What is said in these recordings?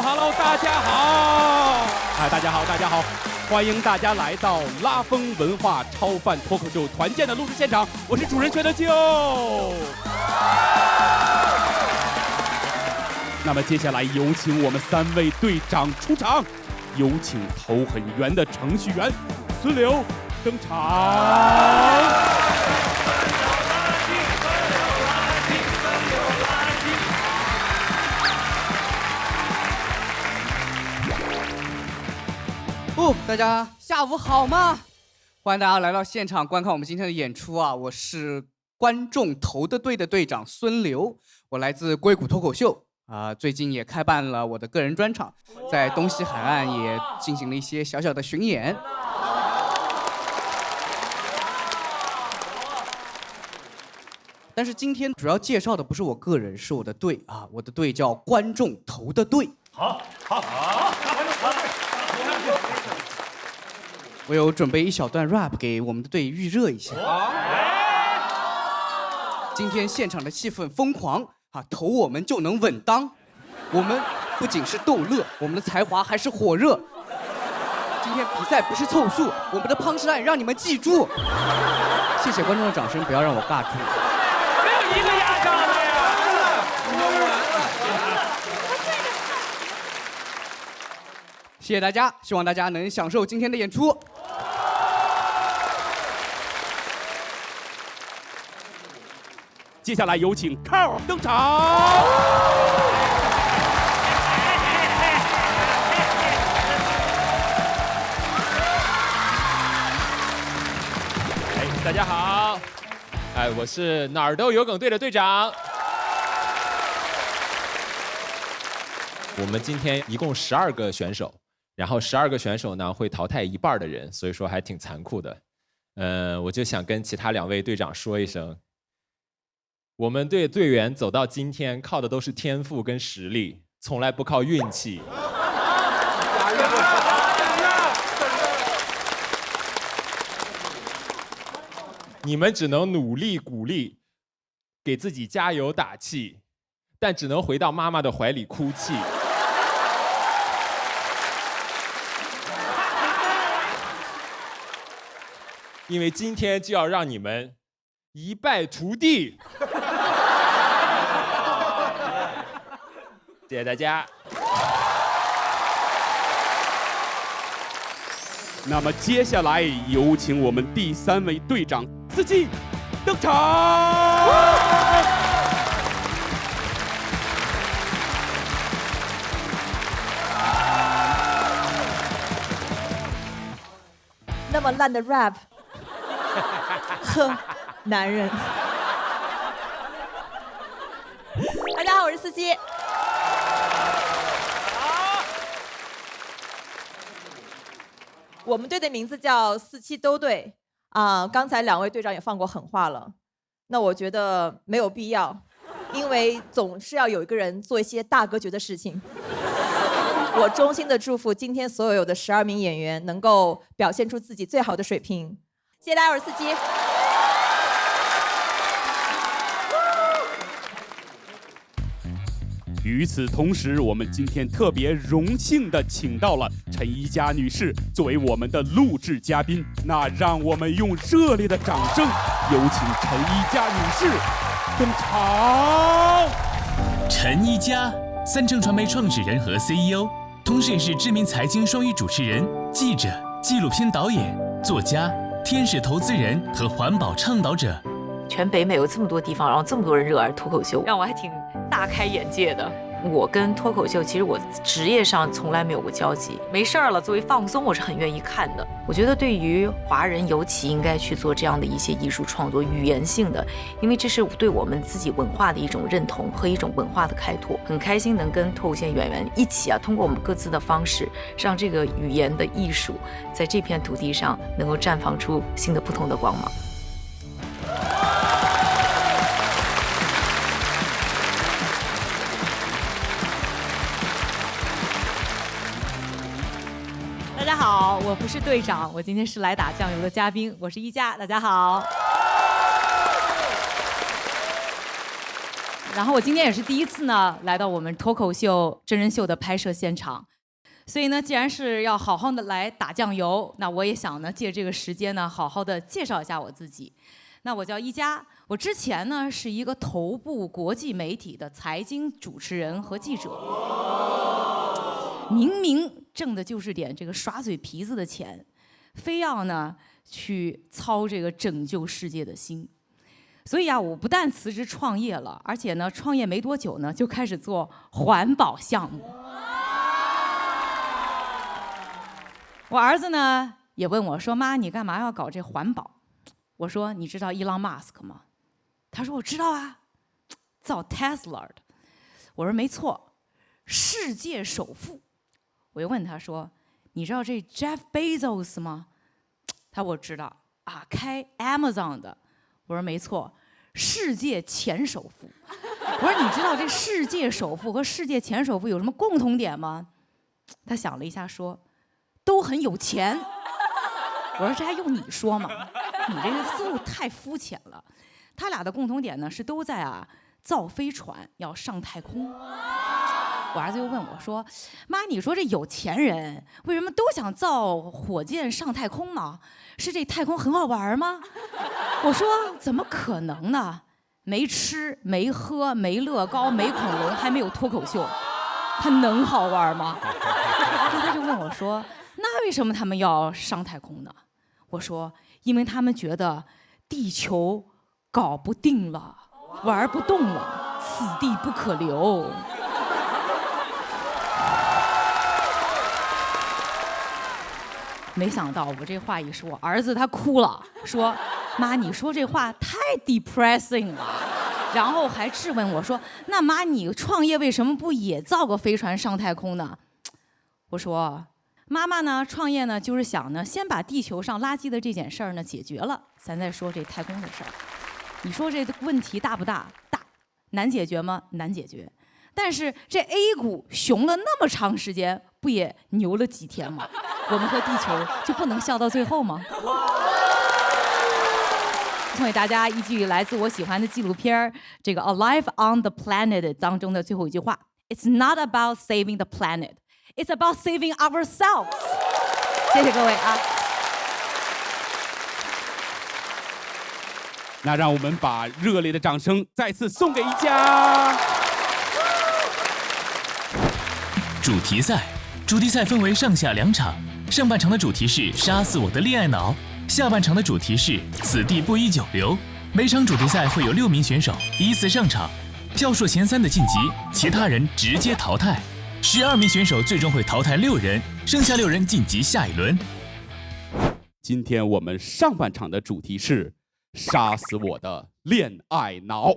Hello， 大家好！大家好，大家好！欢迎大家来到拉风文化超范脱口秀团建的录制现场，我是主人全德基。那么接下来有请我们3位队长出场，有请头很圆的程序员孙刘登场。大家下午好吗？欢迎大家来到现场观看我们今天的演出啊！我是观众投的队的队长孙刘，我来自硅谷脱口秀啊，最近也开办了我的个人专场，在东西海岸也进行了一些小小的巡演。但是今天主要介绍的不是我个人，是我的队啊，我的队叫观众投的队。好。我有准备一小段 rap 给我们的队预热一下。今天现场的气氛疯狂啊，投我们就能稳当。我们不仅是逗乐，我们的才华还是火热。今天比赛不是凑数，我们的punchline让你们记住。谢谢观众的掌声，不要让我尬住。没有一个压场的呀！谢谢大家，希望大家能享受今天的演出。接下来有请 Carl 登场。大家好，我是哪儿都有梗队的队长。我们今天一共12个选手，然后12个选手呢会淘汰一半的人，所以说还挺残酷的。我就想跟其他2位队长说一声，我们队队员走到今天靠的都是天赋跟实力，从来不靠运气。你们只能努力鼓励，给自己加油打气，但只能回到妈妈的怀里哭泣。因为今天就要让你们一败涂地。谢谢大家。那么接下来有请我们第3位队长司机登场。那么烂的 rap， 呵，男人。大家好，我是司机。我们队的名字叫47都队啊。刚才2位队长也放过狠话了，那我觉得没有必要，因为总是要有一个人做一些大格局的事情。我衷心的祝福今天所有的12名演员能够表现出自己最好的水平。谢谢大家，我是司机。与此同时，我们今天特别荣幸地请到了陈一佳女士作为我们的录制嘉宾。那让我们用热烈的掌声，有请陈一佳女士登场。陈一佳，3成传媒创始人和 CEO， 同时也是知名财经双语主持人、记者、纪录片导演、作家、天使投资人和环保倡导者。全北美有这么多地方，然后这么多人热爱脱口秀，让我还挺大开眼界的。我跟脱口秀其实我职业上从来没有过交集，没事儿了作为放松我是很愿意看的。我觉得对于华人尤其应该去做这样的一些艺术创作，语言性的，因为这是对我们自己文化的一种认同和一种文化的开拓。很开心能跟脱口秀演员一起通过我们各自的方式，让这个语言的艺术在这片土地上能够绽放出新的不同的光芒。大家好，我不是队长，我今天是来打酱油的嘉宾，我是一佳，大家好。然后我今天也是第一次呢来到我们脱口秀真人秀的拍摄现场，所以呢，既然是要好好的来打酱油，那我也想呢借这个时间呢好好的介绍一下我自己。那我叫一佳，我之前呢是一个头部国际媒体的财经主持人和记者，明明挣的就是点这个耍嘴皮子的钱，非要呢去操这个拯救世界的心。所以啊，我不但辞职创业了，而且呢，创业没多久呢，就开始做环保项目。我儿子呢也问我说：“妈，你干嘛要搞这环保？”我说：“你知道伊朗马斯克吗？”他说：“我知道啊，造 Tesla 的。”我说：“没错，世界首富。”我又问他说：“你知道这 Jeff Bezos 吗？”他说：“我知道啊，开 Amazon 的。”我说：“没错，世界前首富。”我说：“你知道这世界首富和世界前首富有什么共同点吗？”他想了一下说：“都很有钱。”我说：“这还用你说吗？你这个思路太肤浅了。他俩的共同点呢是都在造飞船要上太空。”我儿子又问我说：“妈，你说这有钱人为什么都想造火箭上太空呢？是这太空很好玩吗？”我说：“怎么可能呢？没吃没喝没乐高没恐龙还没有脱口秀，它能好玩吗？”他就问我说：“那为什么他们要上太空呢？”我说：“因为他们觉得地球搞不定了，玩不动了，此地不可留。”没想到我这话一说，儿子他哭了，说：“妈，你说这话太 depressing 了。”然后还质问我说：“那妈，你创业为什么不也造个飞船上太空呢？”我说：“妈妈呢，创业呢，就是想呢，先把地球上垃圾的这件事儿呢解决了，咱再说这太空的事儿。你说这问题大不大？大。难解决吗？难解决。但是这 A 股熊了那么长时间，不也牛了几天吗？我们和地球就不能笑到最后吗？”送给大家一句来自我喜欢的纪录片这个《Alive on the Planet》当中的最后一句话 ：“It's not about saving the planet, it's about saving ourselves。”谢谢各位啊！那让我们把热烈的掌声再次送给一佳。主题赛，主题赛分为上下两场，上半场的主题是杀死我的恋爱脑，下半场的主题是此地不宜久留。每场主题赛会有6名选手依次上场，票数前3的晋级，其他人直接淘汰。12名选手最终会淘汰6人，剩下6人晋级下一轮。今天我们上半场的主题是杀死我的恋爱脑。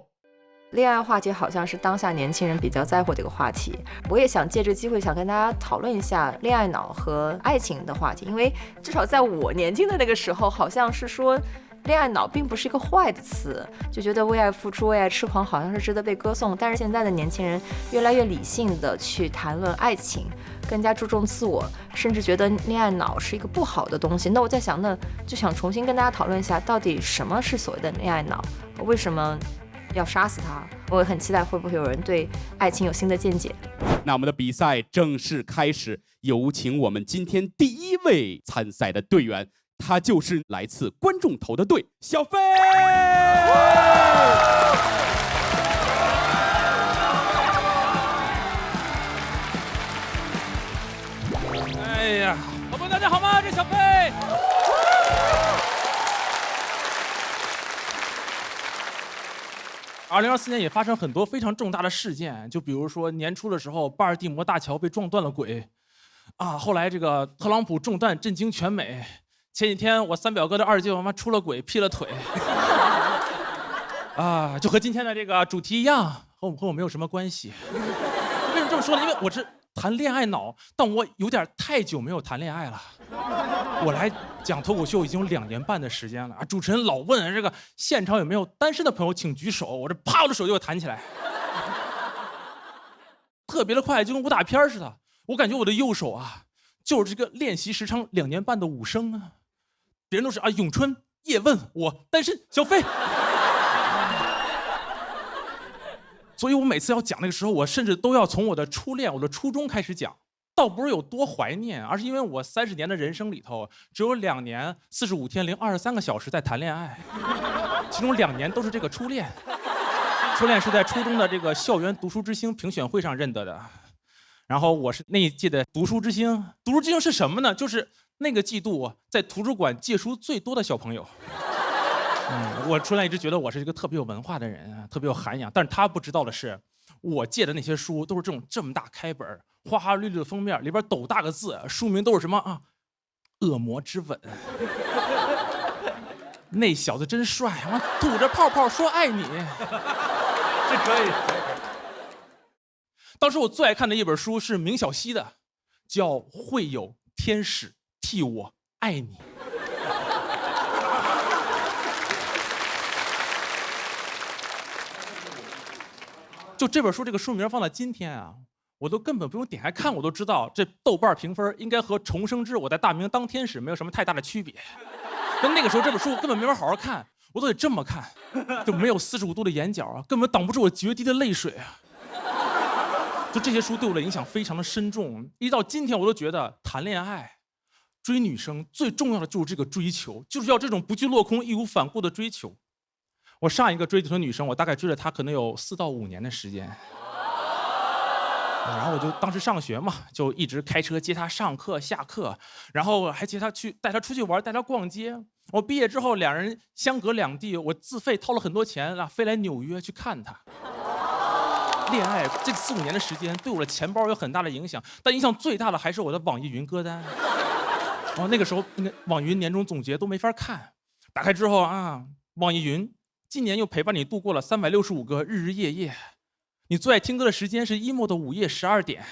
恋爱话题好像是当下年轻人比较在乎的一个话题，我也想借这个机会想跟大家讨论一下恋爱脑和爱情的话题，因为至少在我年轻的那个时候，好像是说恋爱脑并不是一个坏的词，就觉得为爱付出、为爱痴狂好像是值得被歌颂。但是现在的年轻人越来越理性的去谈论爱情，更加注重自我，甚至觉得恋爱脑是一个不好的东西。那我在想，那就想重新跟大家讨论一下，到底什么是所谓的恋爱脑，为什么要杀死他？我也很期待会不会有人对爱情有新的见解。那我们的比赛正式开始，有请我们今天第一位参赛的队员，他就是来自观众投的队小飞。哎呀，宝宝大家好吗？这小飞。2024年也发生很多非常重大的事件，就比如说年初的时候，巴尔的摩大桥被撞断了轨，后来这个特朗普中弹震惊全美。前几天我三表哥的二舅妈出了轨，劈了腿，就和今天的这个主题一样，和我没有什么关系。为什么这么说呢？因为我是谈恋爱脑，但我有点太久没有谈恋爱了。我来讲脱口秀已经有2年半的时间了，主持人老问这个现场有没有单身的朋友，请举手。我的手就弹起来，特别的快，就跟武打片似的。我感觉我的右手就是这个练习时长2年半的武生啊。别人都是咏春、叶问，我单身小飞。所以我每次要讲那个时候，我甚至都要从我的初恋、我的初中开始讲。倒不是有多怀念，而是因为我30年的人生里头，只有2年45天零23个小时在谈恋爱，其中2年都是这个初恋。初恋是在初中的这个校园读书之星评选会上认得的，然后我是那一届的读书之星。读书之星是什么呢？就是那个季度在图书馆借书最多的小朋友。我初恋一直觉得我是一个特别有文化的人，特别有涵养，但是他不知道的是，我借的那些书都是这么大开本，花花绿绿的封面，里边斗大个字，书名都是什么啊？恶魔之吻。那小子真帅，吐着泡泡说爱你。这可以。当时我最爱看的一本书是明晓溪的，叫《会有天使替我爱你》。就这本书这个书名放到今天啊，我都根本不用点开看，我都知道这豆瓣评分应该和《重生之我在大明当天使》没有什么太大的区别。但那个时候这本书根本没法好好看，我都得这么看，就没有45度的眼角啊，根本挡不住我决堤的泪水啊。就这些书对我的影响非常的深重，一直到今天我都觉得谈恋爱、追女生最重要的就是这个追求，就是要这种不惧落空、义无反顾的追求。我上一个追求的女生，我大概追了她可能有4到5年的时间。然后我就当时上学嘛，就一直开车接她上课下课，然后还带她出去玩，带她逛街。我毕业之后2人相隔2地，我自费掏了很多钱飞来纽约去看她。恋爱这4、5年的时间对我的钱包有很大的影响，但影响最大的还是我的网易云歌单。那个时候网易云年终总结都没法看，打开之后啊，网易云今年又陪伴你度过了365个日日夜夜。你最爱听歌的时间是 emo 的午夜12点，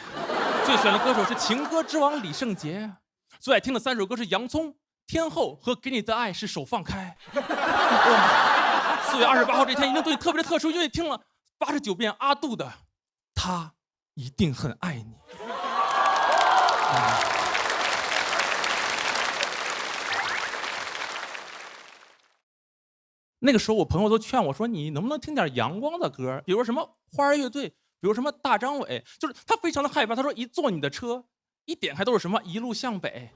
最选的歌手是情歌之王李圣杰，最爱听的3首歌是洋葱、天后和给你的爱是手放开。4月28号这天一定对你特别的特殊，因为听了89遍阿杜的《他一定很爱你》。那个时候我朋友都劝我说，你能不能听点阳光的歌，比如什么花儿乐队，比如什么大张伟。就是他非常的害怕，他说一坐你的车一点开都是什么一路向北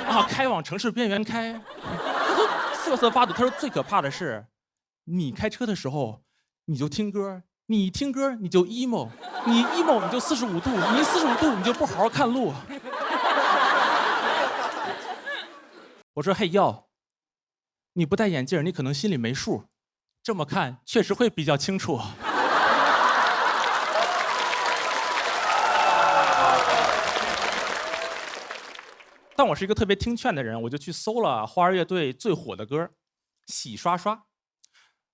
啊，开往城市边缘开，他都瑟瑟发抖。他说最可怕的是你开车的时候你就听歌，你听歌你就 emo， 你 emo 你就45度，你45度你就不好好看路。我说嘿哟，你不戴眼镜，你可能心里没数，这么看确实会比较清楚。但我是一个特别听劝的人，我就去搜了花儿乐队最火的歌《洗刷刷》。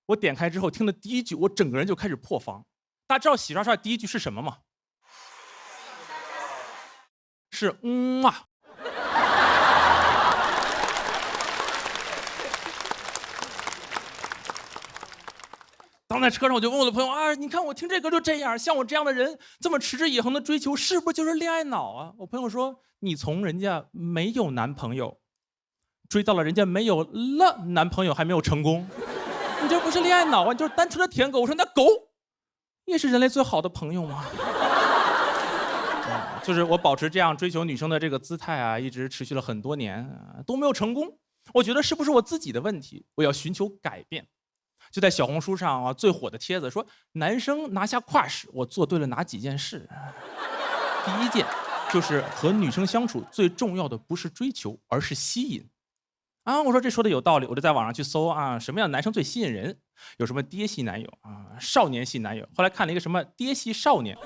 我点开之后听的第一句，我整个人就开始破防。大家知道洗刷刷第一句是什么吗？是啊。当在车上我就问我的朋友啊，你看我听这歌就这样，像我这样的人这么持之以恒的追求，是不是就是恋爱脑啊？我朋友说，你从人家没有男朋友追到了人家没有了男朋友还没有成功，你这不是恋爱脑啊，你就是单纯的舔狗。我说那狗也是人类最好的朋友吗？就是我保持这样追求女生的这个姿态啊，一直持续了很多年，都没有成功。我觉得是不是我自己的问题？我要寻求改变。就在小红书上啊，最火的帖子说，男生拿下crush，我做对了哪几件事？第一件就是和女生相处最重要的不是追求，而是吸引。啊，我说这说的有道理，我就在网上去搜啊，什么样的男生最吸引人？有什么爹系男友啊，少年系男友。后来看了一个什么爹系少年。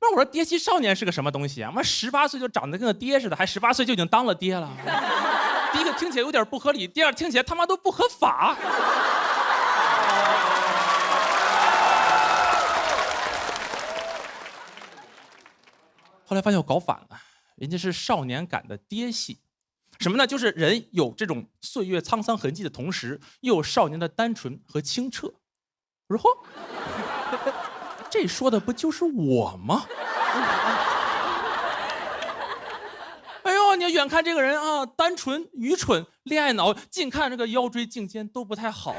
那我说爹系少年是个什么东西啊？妈18岁就长得跟个爹似的，还18岁就已经当了爹了。第一个听起来有点不合理，第二听起来他妈都不合法。后来发现我搞反了，人家是少年感的爹系，什么呢？就是人有这种岁月沧桑痕迹的同时，又有少年的单纯和清澈。我说嚯，这说的不就是我吗？哎呦，你远看这个人啊，单纯、愚蠢、恋爱脑；近看这个腰椎、颈肩都不太好。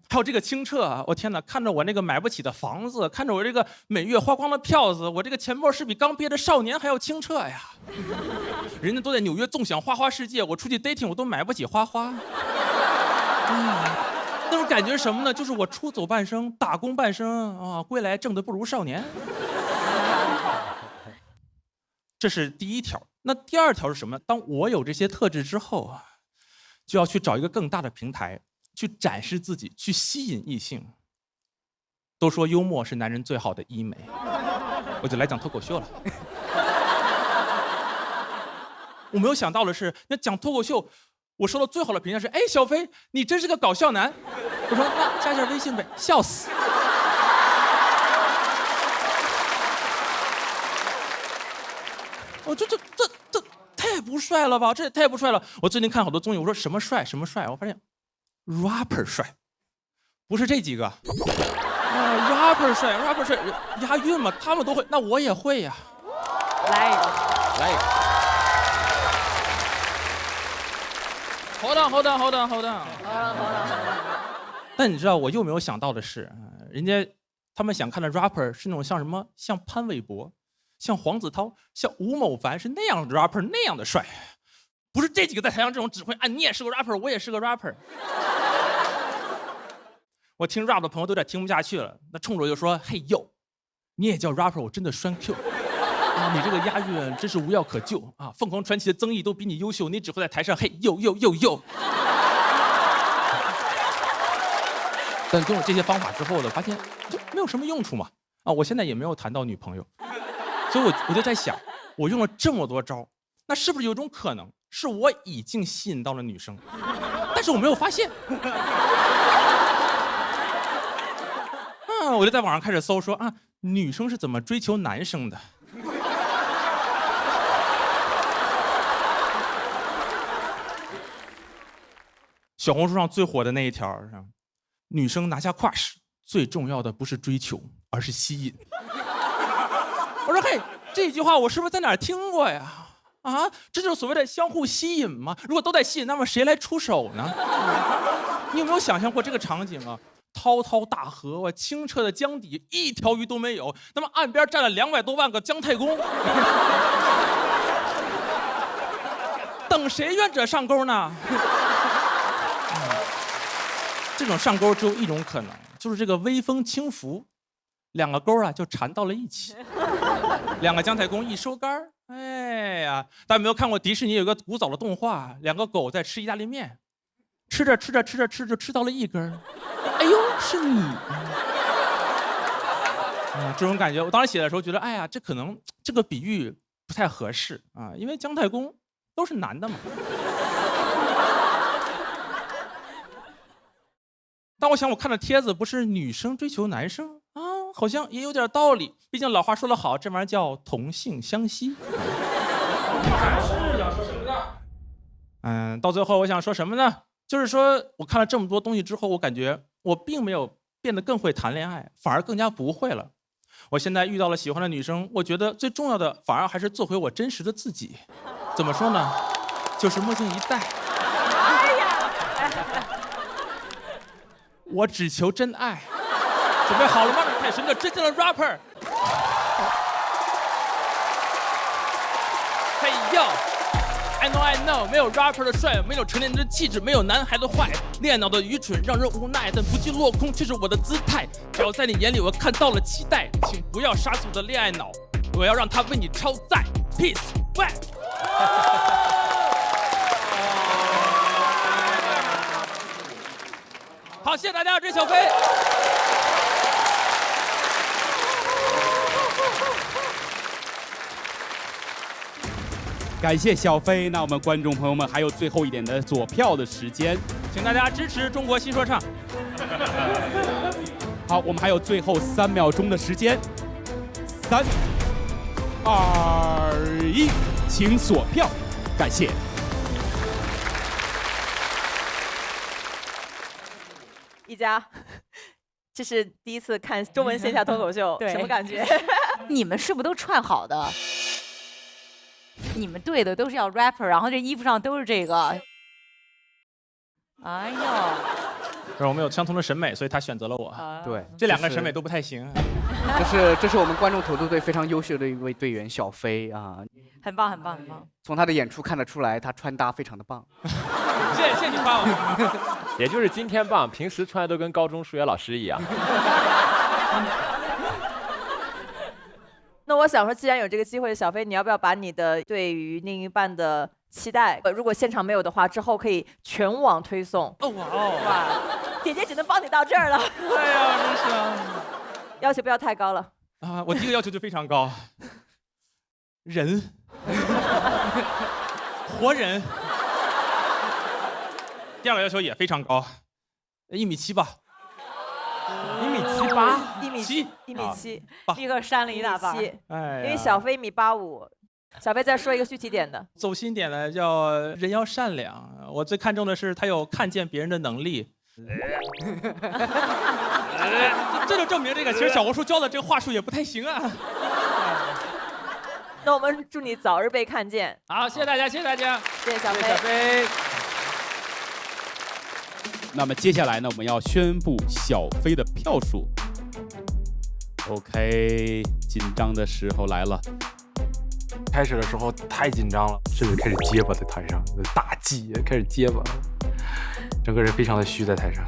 还有这个清澈啊，我天哪！看着我那个买不起的房子，看着我这个每月花光了票子，我这个钱包是比刚毕业的少年还要清澈呀。人家都在纽约纵享花花世界，我出去 dating 我都买不起花花。那种感觉是什么呢？就是我出走半生，打工半生啊，归来挣得不如少年。这是第一条。那第二条是什么？当我有这些特质之后啊，就要去找一个更大的平台。去展示自己，去吸引异性。都说幽默是男人最好的医美，我就来讲脱口秀了。我没有想到的是，那讲脱口秀，我收到最好的评价是：哎，小飞，你真是个搞笑男。我说那加下微信呗，笑死。我这太不帅了吧？这也太不帅了。我最近看好多综艺，我说什么帅什么帅，我发现。rapper 帅，不是这几个。rapper 帅 ，rapper 帅，押韵嘛，他们都会，那我也会呀。来一个，来一个。hold on。但你知道我又没有想到的是，人家他们想看的 rapper 是那种像什么，像潘玮柏，像黄子韬，像吴某凡，是那样的 rapper， 那样的帅。不是这几个在台上这种指挥啊，你也是个 rapper， 我也是个 rapper。我听 rap 的朋友都有点听不下去了，那冲着我就说：“嘿呦，你也叫 rapper， 我真的栓 Q 啊！你这个押韵真是无药可救啊！凤凰传奇的曾毅都比你优秀，你只会在台上嘿呦呦呦呦。”但跟我这些方法之后呢，发现就没有什么用处嘛。啊，我现在也没有谈到女朋友，所以我就在想，我用了这么多招，那是不是有一种可能？是我已经吸引到了女生，但是我没有发现。我就在网上开始搜说啊，女生是怎么追求男生的。小红书上最火的那一条上，女生拿下 crush 最重要的不是追求，而是吸引。我说嘿，这句话我是不是在哪儿听过呀？啊，这就是所谓的相互吸引吗？如果都在吸引，那么谁来出手呢？你有没有想象过这个场景啊？滔滔大河，清澈的江底，一条鱼都没有，那么岸边站了200多万个姜太公，等谁愿者上钩呢？这种上钩只有一种可能，就是这个微风轻拂，2个钩啊就缠到了一起，2个姜太公一收竿，哎呀，大家有没有看过迪士尼有个古早的动画，2个狗在吃意大利面，吃着吃到了一根，哎呦，是你！这种感觉，我当时写的时候觉得，哎呀，这可能这个比喻不太合适啊，因为姜太公都是男的嘛。但我想，我看的帖子不是女生追求男生啊，好像也有点道理。毕竟老话说得好，这玩意儿叫同性相吸。想说什么呢？到最后我想说什么呢？就是说我看了这么多东西之后，我感觉我并没有变得更会谈恋爱，反而更加不会了。我现在遇到了喜欢的女生，我觉得最重要的反而还是做回我真实的自己。怎么说呢？就是墨镜一戴。哎呀！我只求真爱。准备好了吗？开始一个真正的 rapper。嘿呦！ I know， 没有 rapper 的帅，没有成年人的气质，没有男孩的坏，恋爱脑的愚蠢让人无奈，但不惧落空却是我的姿态。只要在你眼里我看到了期待，请不要杀死我的恋爱脑，我要让他为你超载。Peace， 喂。好，谢谢大家，这是小飞。感谢小飞。那我们观众朋友们还有最后一点的左票的时间，请大家支持中国新说唱。好，我们还有最后3秒钟的时间，3、2、1，请锁票，感谢。一家，这是第一次看中文线下脱口秀，什么感觉？你们是不是都串好的？你们队的都是要 rapper， 然后这衣服上都是这个。哎呦，不是我们有相同的审美，所以他选择了我。对，这两个审美都不太行。这是我们观众投的队非常优秀的一位队员小飞啊，很棒很棒很棒。从他的演出看得出来，他穿搭非常的棒。谢谢你夸我。也就是今天棒，平时穿的都跟高中数学老师一样。那我想说，既然有这个机会，小飞，你要不要把你的对于另一半的期待，如果现场没有的话，之后可以全网推送？哇，姐姐只能帮你到这儿了。哎呀，真是啊。要求不要太高了。啊，我第一个要求就非常高，人，活人。第二个要求也非常高，1.7米吧。1.78米， 1.7，立刻扇了一大半。哎，因为小飞1.85米，小飞再说一个具体点的。走心点的叫人要善良，我最看重的是他有看见别人的能力。这就证明这个其实小红书教的这个话术也不太行啊。那我们祝你早日被看见。好，谢谢大家，谢谢大家，谢谢小飞。谢谢小飞。那么接下来呢，我们要宣布小飞的票数。OK， 紧张的时候来了。开始的时候太紧张了，是不是开始结巴在台上？大忌，开始结巴，整个人非常的虚在台上。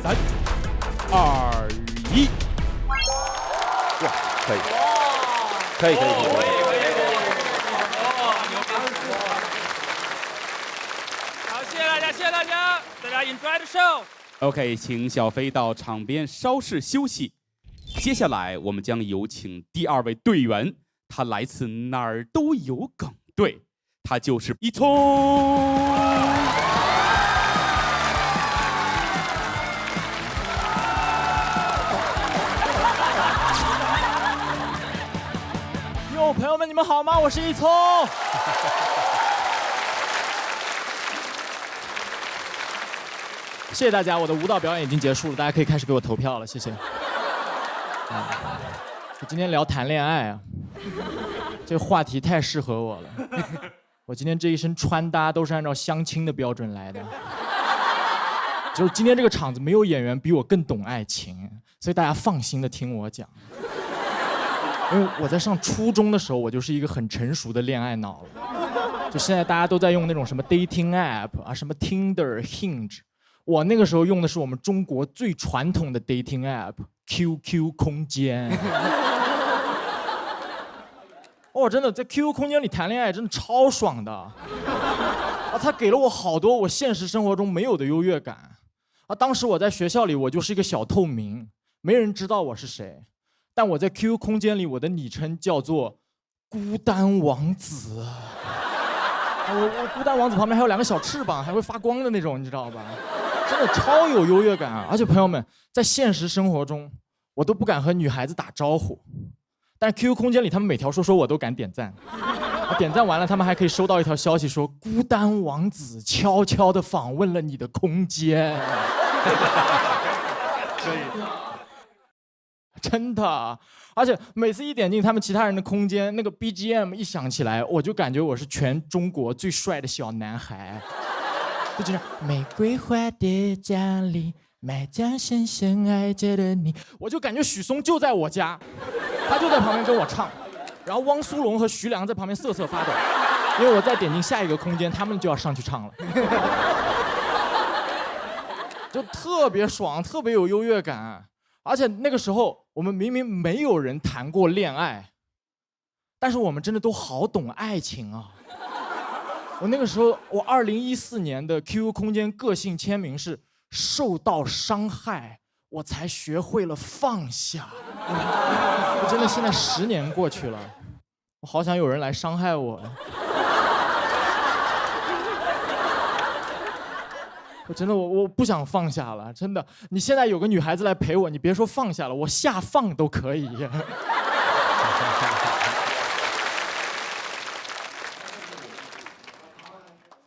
3、2、1，哇，可以，可以。好，谢谢大家，谢谢大家，大家 enjoy the show。OK， 请小飞到场边稍事休息。接下来我们将有请第2位队员，他来自哪儿都有梗队，他就是一聪。哟，朋友们，你们好吗？我是一聪。谢谢大家，我的舞蹈表演已经结束了，大家可以开始给我投票了，谢谢。我今天聊谈恋爱啊，这个话题太适合我了。我今天这一身穿搭都是按照相亲的标准来的，就是今天这个场子没有演员比我更懂爱情，所以大家放心的听我讲。因为我在上初中的时候，我就是一个很成熟的恋爱脑了。就现在大家都在用那种什么 dating app 啊，什么 Tinder、Hinge， 我那个时候用的是我们中国最传统的 dating app QQ 空间。哦，真的在 QQ 空间里谈恋爱真的超爽的啊！它给了我好多我现实生活中没有的优越感啊！当时我在学校里，我就是一个小透明，没人知道我是谁。但我在 QQ 空间里，我的昵称叫做孤单王子。我孤单王子旁边还有2个小翅膀，还会发光的那种，你知道吧？真的超有优越感啊！而且朋友们，在现实生活中，我都不敢和女孩子打招呼，但是 QQ 空间里，他们每条说我都敢点赞。点赞完了，他们还可以收到一条消息说，孤单王子悄悄地访问了你的空间。可以。真的，而且每次一点进他们其他人的空间，那个 BGM 一响起来，我就感觉我是全中国最帅的小男孩。就这样，玫瑰花的家里，麦家深深爱着的你，我就感觉许嵩就在我家，他就在旁边跟我唱，然后汪苏泷和徐良在旁边瑟瑟发抖，因为我再点进下一个空间，他们就要上去唱了。就特别爽，特别有优越感。而且那个时候，我们明明没有人谈过恋爱，但是我们真的都好懂爱情啊！我那个时候，我2014年的 QQ 空间个性签名是“受到伤害，我才学会了放下”。我真的现在10年过去了，我好想有人来伤害我。我真的我不想放下了，真的。你现在有个女孩子来陪我，你别说放下了，我下放都可以。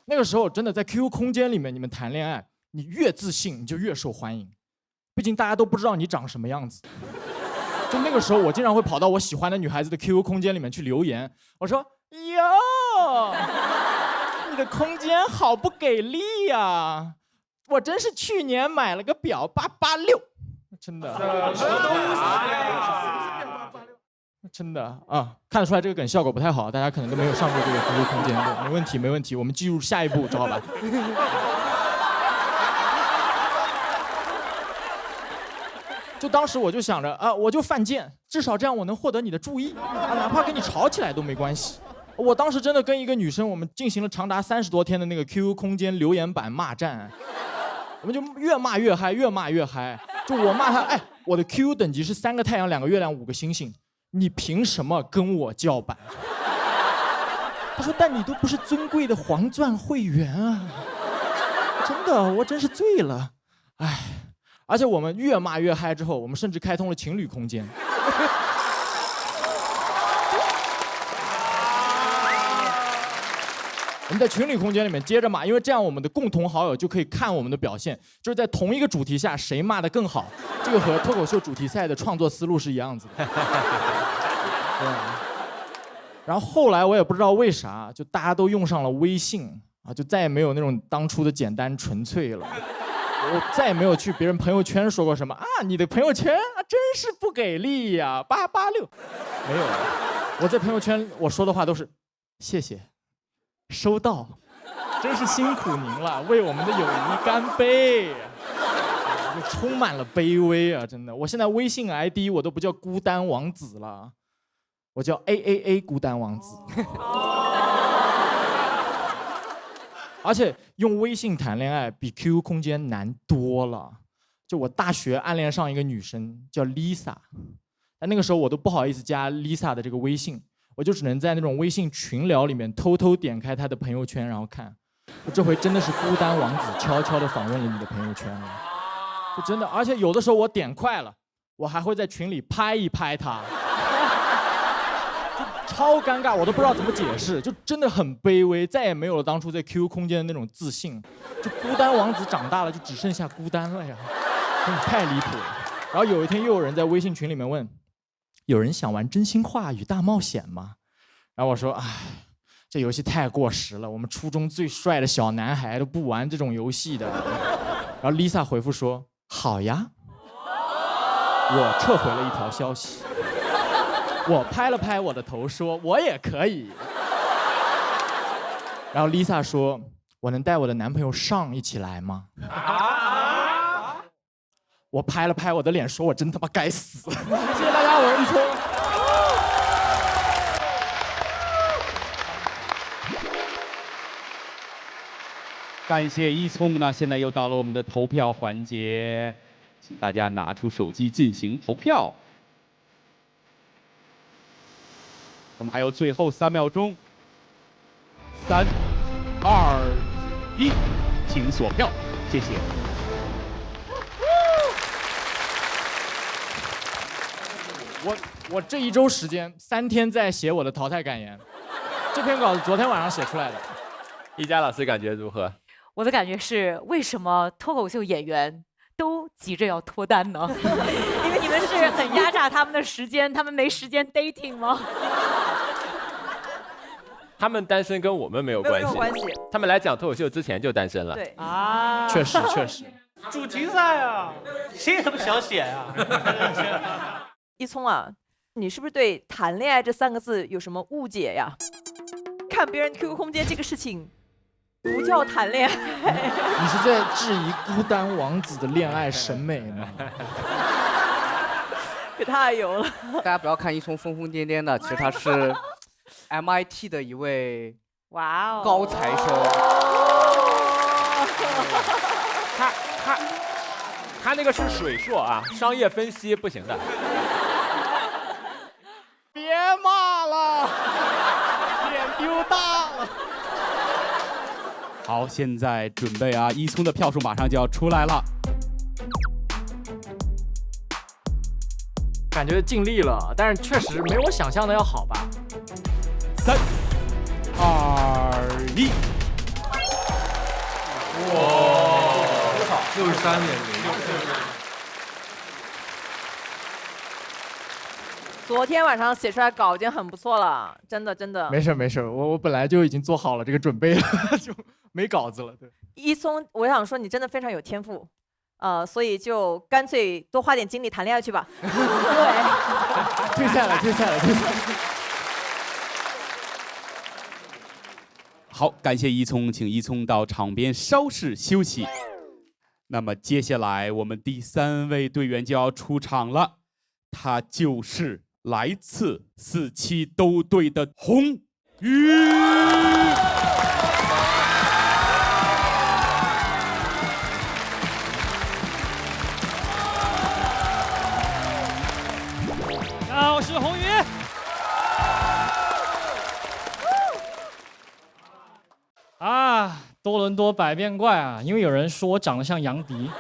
那个时候真的在 QQ 空间里面，你们谈恋爱，你越自信你就越受欢迎，毕竟大家都不知道你长什么样子。就那个时候，我经常会跑到我喜欢的女孩子的 QQ 空间里面去留言，我说哟，你的空间好不给力呀！我真是去年买了个表886，真的。真的啊，看得出来这个梗效果不太好，大家可能都没有上过这个 QQ 空间，没问题没问题，我们进入下一步，知道吧？就当时我就想着啊，我就犯贱，至少这样我能获得你的注意啊，哪怕跟你吵起来都没关系。我当时真的跟一个女生，我们进行了长达30多天的那个 QQ 空间留言板骂战，我们就越骂越嗨，越骂越嗨。就我骂她，哎，我的 QQ 等级是3个太阳、2个月亮、5个星星，你凭什么跟我叫板？她说，但你都不是尊贵的黄钻会员啊！真的，我真是醉了，哎。而且我们越骂越嗨之后，我们甚至开通了情侣空间。我们在情侣空间里面接着骂，因为这样我们的共同好友就可以看我们的表现，就是在同一个主题下谁骂得更好。这个和脱口秀主题赛的创作思路是一样子的。对。然后后来我也不知道为啥，就大家都用上了微信啊，就再也没有那种当初的简单纯粹了。我再也没有去别人朋友圈说过什么啊，你的朋友圈啊真是不给力呀，886，没有。我在朋友圈我说的话都是谢谢，收到，真是辛苦您了，为我们的友谊干杯。就充满了卑微啊，真的。我现在微信 ID 我都不叫孤单王子了，我叫 AAA 孤单王子。而且用微信谈恋爱比 QQ 空间难多了。就我大学暗恋上一个女生叫 Lisa， 但那个时候我都不好意思加 Lisa 的这个微信，我就只能在那种微信群聊里面偷偷点开她的朋友圈，然后看。我这回真的是孤单王子悄悄地访问了你的朋友圈了，就真的。而且有的时候我点快了，我还会在群里拍一拍她。超尴尬，我都不知道怎么解释，就真的很卑微，再也没有了当初在 QQ 空间的那种自信。就孤单王子长大了，就只剩下孤单了呀，真的太离谱了。然后有一天又有人在微信群里面问，有人想玩真心话与大冒险吗？然后我说，哎，这游戏太过时了，我们初中最帅的小男孩都不玩这种游戏的。然后 Lisa 回复说，好呀。我撤回了一条消息。我拍了拍我的头说，我也可以。然后 Lisa 说，我能带我的男朋友上一起来吗？我拍了拍我的脸说，我真他妈该死。谢谢大家，我是一聪。感谢一聪呢，现在又到了我们的投票环节，请大家拿出手机进行投票。我们还有最后3秒钟，3、2、1，请锁票，谢谢。我这1周时间3天在写我的淘汰感言，这篇稿子昨天晚上写出来的。一佳老师感觉如何？我的感觉是，为什么脱口秀演员都急着要脱单呢？因为你们是很压榨他们的时间，他们没时间 dating 吗？他们单身跟我们没有关系，他们来讲脱口秀之前就单身了。对啊，确实。主题赛啊，谁也不想写呀。一聪啊，你是不是对谈恋爱这3个字有什么误解呀？看别人 QQ 空间这个事情不叫谈恋爱。你是在质疑孤单王子的恋爱审美吗？可太油了。大家不要看一聪疯疯癫癫的，其实他是 MIT 的一位高材生。他那个是水硕啊，商业分析不行的。别骂了，脸丢大了。好，现在准备啊，一聪的票数马上就要出来了。感觉尽力了，但是确实没我想象的要好吧。3、2、1，哇，63.0。昨天晚上写出来稿已经很不错了，真的真的。没事没事，我本来就已经做好了这个准备了，就没稿子了。对，一聪，我想说你真的非常有天赋，所以就干脆多花点精力谈恋爱去吧。对，退赛了，退赛了，退赛了。好，感谢一聪，请一聪到场边稍事休息。那么接下来我们第3位队员就要出场了，他就是来自47都队的红宇。大家好，我是红宇。多伦多百变怪啊，因为有人说我长得像杨迪，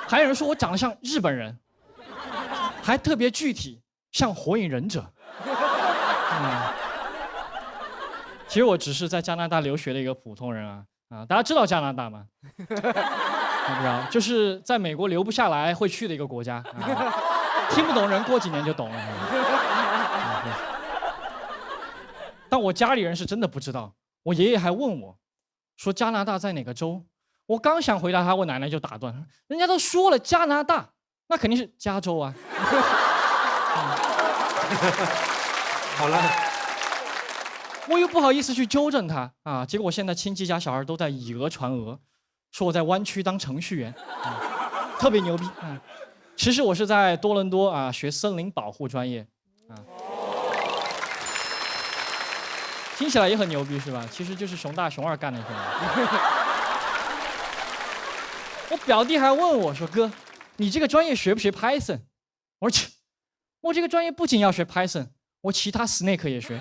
还有人说我长得像日本人，还特别具体，像火影忍者。其实我只是在加拿大留学的一个普通人啊，大家知道加拿大吗？不知道，就是在美国留不下来会去的一个国家。听不懂人过几年就懂了。但我家里人是真的不知道，我爷爷还问我，说加拿大在哪个州？我刚想回答他，我奶奶就打断，人家都说了加拿大，那肯定是加州啊。好了，我又不好意思去纠正他啊，结果我现在亲戚家小孩都在以讹传讹，说我在湾区当程序员，特别牛逼。其实我是在多伦多学森林保护专业，听起来也很牛逼是吧？其实就是熊大熊二干的事儿。我表弟还问我说：“哥，你这个专业学不学 Python？” 我说：“切，我这个专业不仅要学 Python， 我其他 Snake 也学。”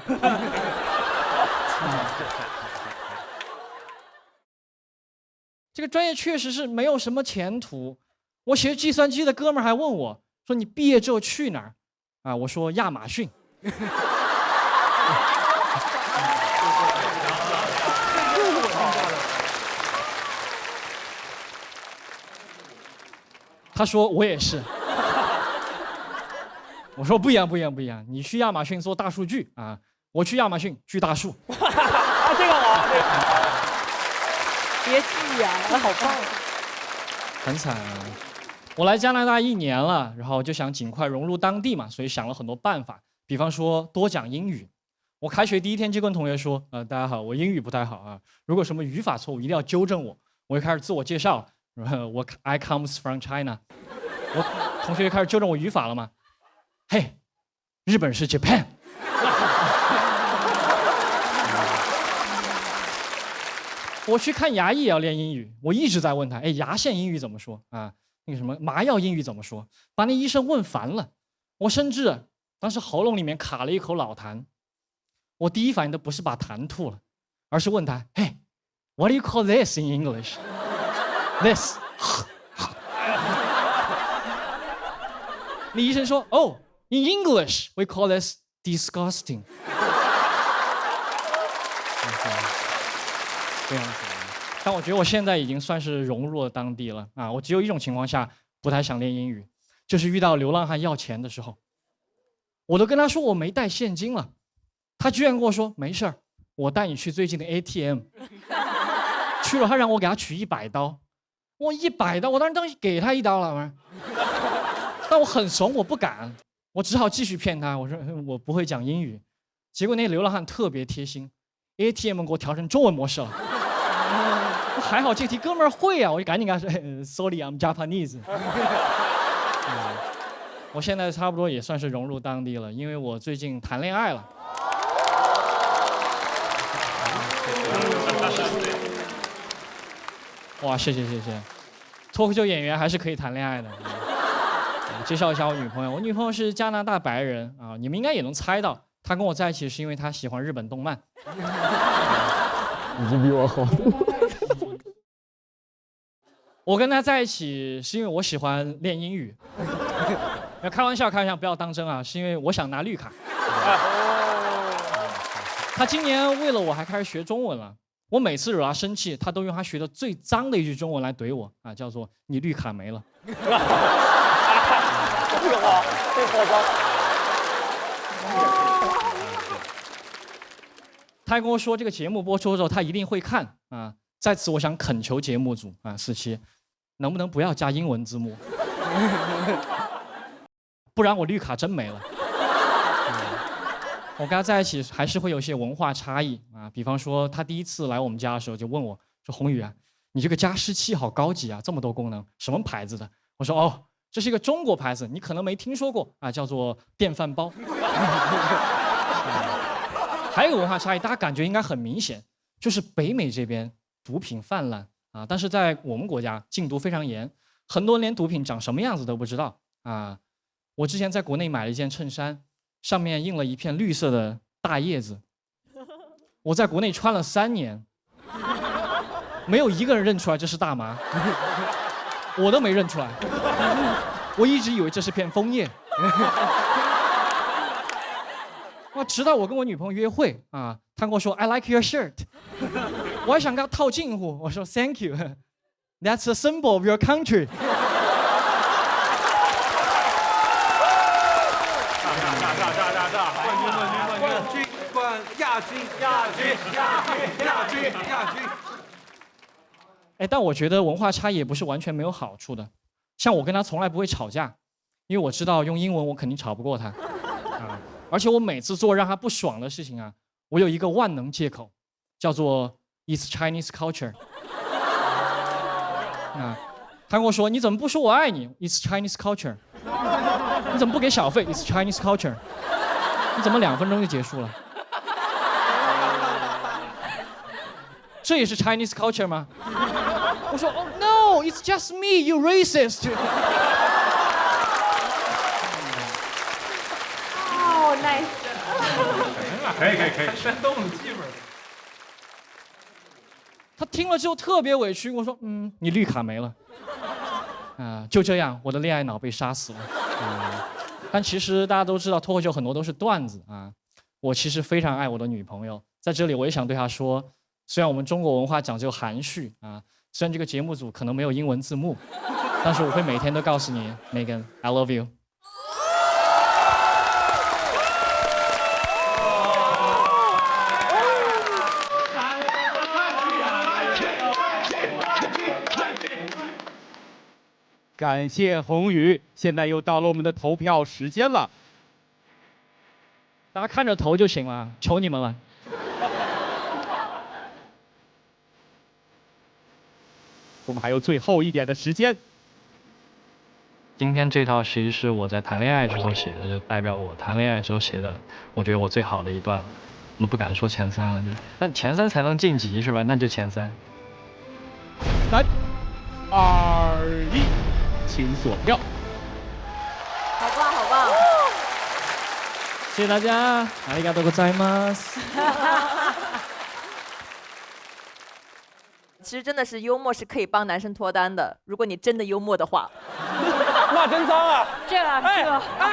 这个专业确实是没有什么前途。我学计算机的哥们儿还问我说：“你毕业之后去哪儿？”我说亚马逊。他说我也是。我说不一样，不一样，不一样。你去亚马逊做大数据我去亚马逊锯大树。这个好，别锯呀，好棒。很惨啊！我来加拿大1年了，然后就想尽快融入当地嘛，所以想了很多办法，比方说多讲英语。我开学第1天就跟同学说，大家好，我英语不太好如果什么语法错误一定要纠正我。我就开始自我介绍，I comes from China。同学就开始纠正我语法了嘛。嘿，日本是 Japan。我去看牙医也要练英语，我一直在问他，牙线英语怎么说那个什么麻药英语怎么说？把那医生问烦了。我甚至当时喉咙里面卡了一口老痰，我第一反应都不是把痰吐了，而是问他，嘿 ，What do you call this in English？ This。那医生说，哦 ，In English we call this disgusting。非常惨，但我觉得我现在已经算是融入了当地了我只有一种情况下不太想练英语，就是遇到流浪汉要钱的时候。我都跟他说我没带现金了，他居然跟我说没事儿，我带你去最近的 ATM。去了，他让我给他取100刀，我100刀，我当时给他1刀了，但我很怂，我不敢，我只好继续骗他，我说我不会讲英语。结果那流浪汉特别贴心 ，ATM 给我调成中文模式了。还好这题哥们儿会我就赶紧跟他说 ，Sorry, I'm Japanese。我现在差不多也算是融入当地了，因为我最近谈恋爱了。哇，谢谢谢谢，脱口秀演员还是可以谈恋爱的。我介绍一下我女朋友，我女朋友是加拿大白人你们应该也能猜到，她跟我在一起是因为她喜欢日本动漫。已经比我好。我跟他在一起是因为我喜欢练英语。开玩笑，开玩笑，不要当真是因为我想拿绿卡。他今年为了我还开始学中文了。我每次惹他生气，他都用他学的最脏的一句中文来怼我叫做“你绿卡没了”。这个好，这个好脏。他还跟我说这个节目播出之后他一定会看啊。在此我想恳求节目组啊，47，能不能不要加英文字幕？不然我绿卡真没了。我跟他在一起还是会有些文化差异啊，比方说他第一次来我们家的时候就问我说：“宏宇啊，你这个加湿器好高级啊，这么多功能，什么牌子的？”我说：“哦，这是一个中国牌子，你可能没听说过啊，叫做电饭煲。”还有一个文化差异，大家感觉应该很明显，就是北美这边毒品泛滥啊，但是在我们国家禁毒非常严，很多人连毒品长什么样子都不知道啊。我之前在国内买了一件衬衫，上面印了一片绿色的大叶子，我在国内穿了3年，没有一个人认出来这是大麻，我都没认出来，我一直以为这是片枫叶。直到我跟我女朋友约会啊，她跟我说 I like your shirt， 我还想跟她套近乎，我说 Thank you， That's a symbol of your country。亚军。哎，但我觉得文化差异也不是完全没有好处的。像我跟他从来不会吵架，因为我知道用英文我肯定吵不过他。而且我每次做让他不爽的事情啊，我有一个万能借口，叫做 It's Chinese culture。他跟我说你怎么不说我爱你 ？It's Chinese culture。你怎么不给小费 ？It's Chinese culture。你怎么2分钟就结束了？这也是 Chinese culture 吗？我说 Oh no, it's just me, you racist。哦 ，nice。可以，山东的气氛。他听了之后特别委屈，我说你绿卡没了。就这样，我的恋爱脑被杀死了。但其实大家都知道，脱口秀很多都是段子啊。我其实非常爱我的女朋友，在这里我也想对她说，虽然我们中国文化讲究含蓄啊，虽然这个节目组可能没有英文字幕，但是我会每天都告诉你 ，Megan, I love you。感谢宏宇，现在又到了我们的投票时间了。大家看着投就行了，求你们了。我们还有最后一点的时间。今天这套其实是我在谈恋爱之后写的，就代表我谈恋爱之后写的，我觉得我最好的一段了。我不敢说前3了，但前3才能晋级是吧？那就前3。3、2、1，请锁票。好棒，好棒！谢谢大家，ありがとうございます。其实真的是幽默是可以帮男生脱单的，如果你真的幽默的话。那真脏啊！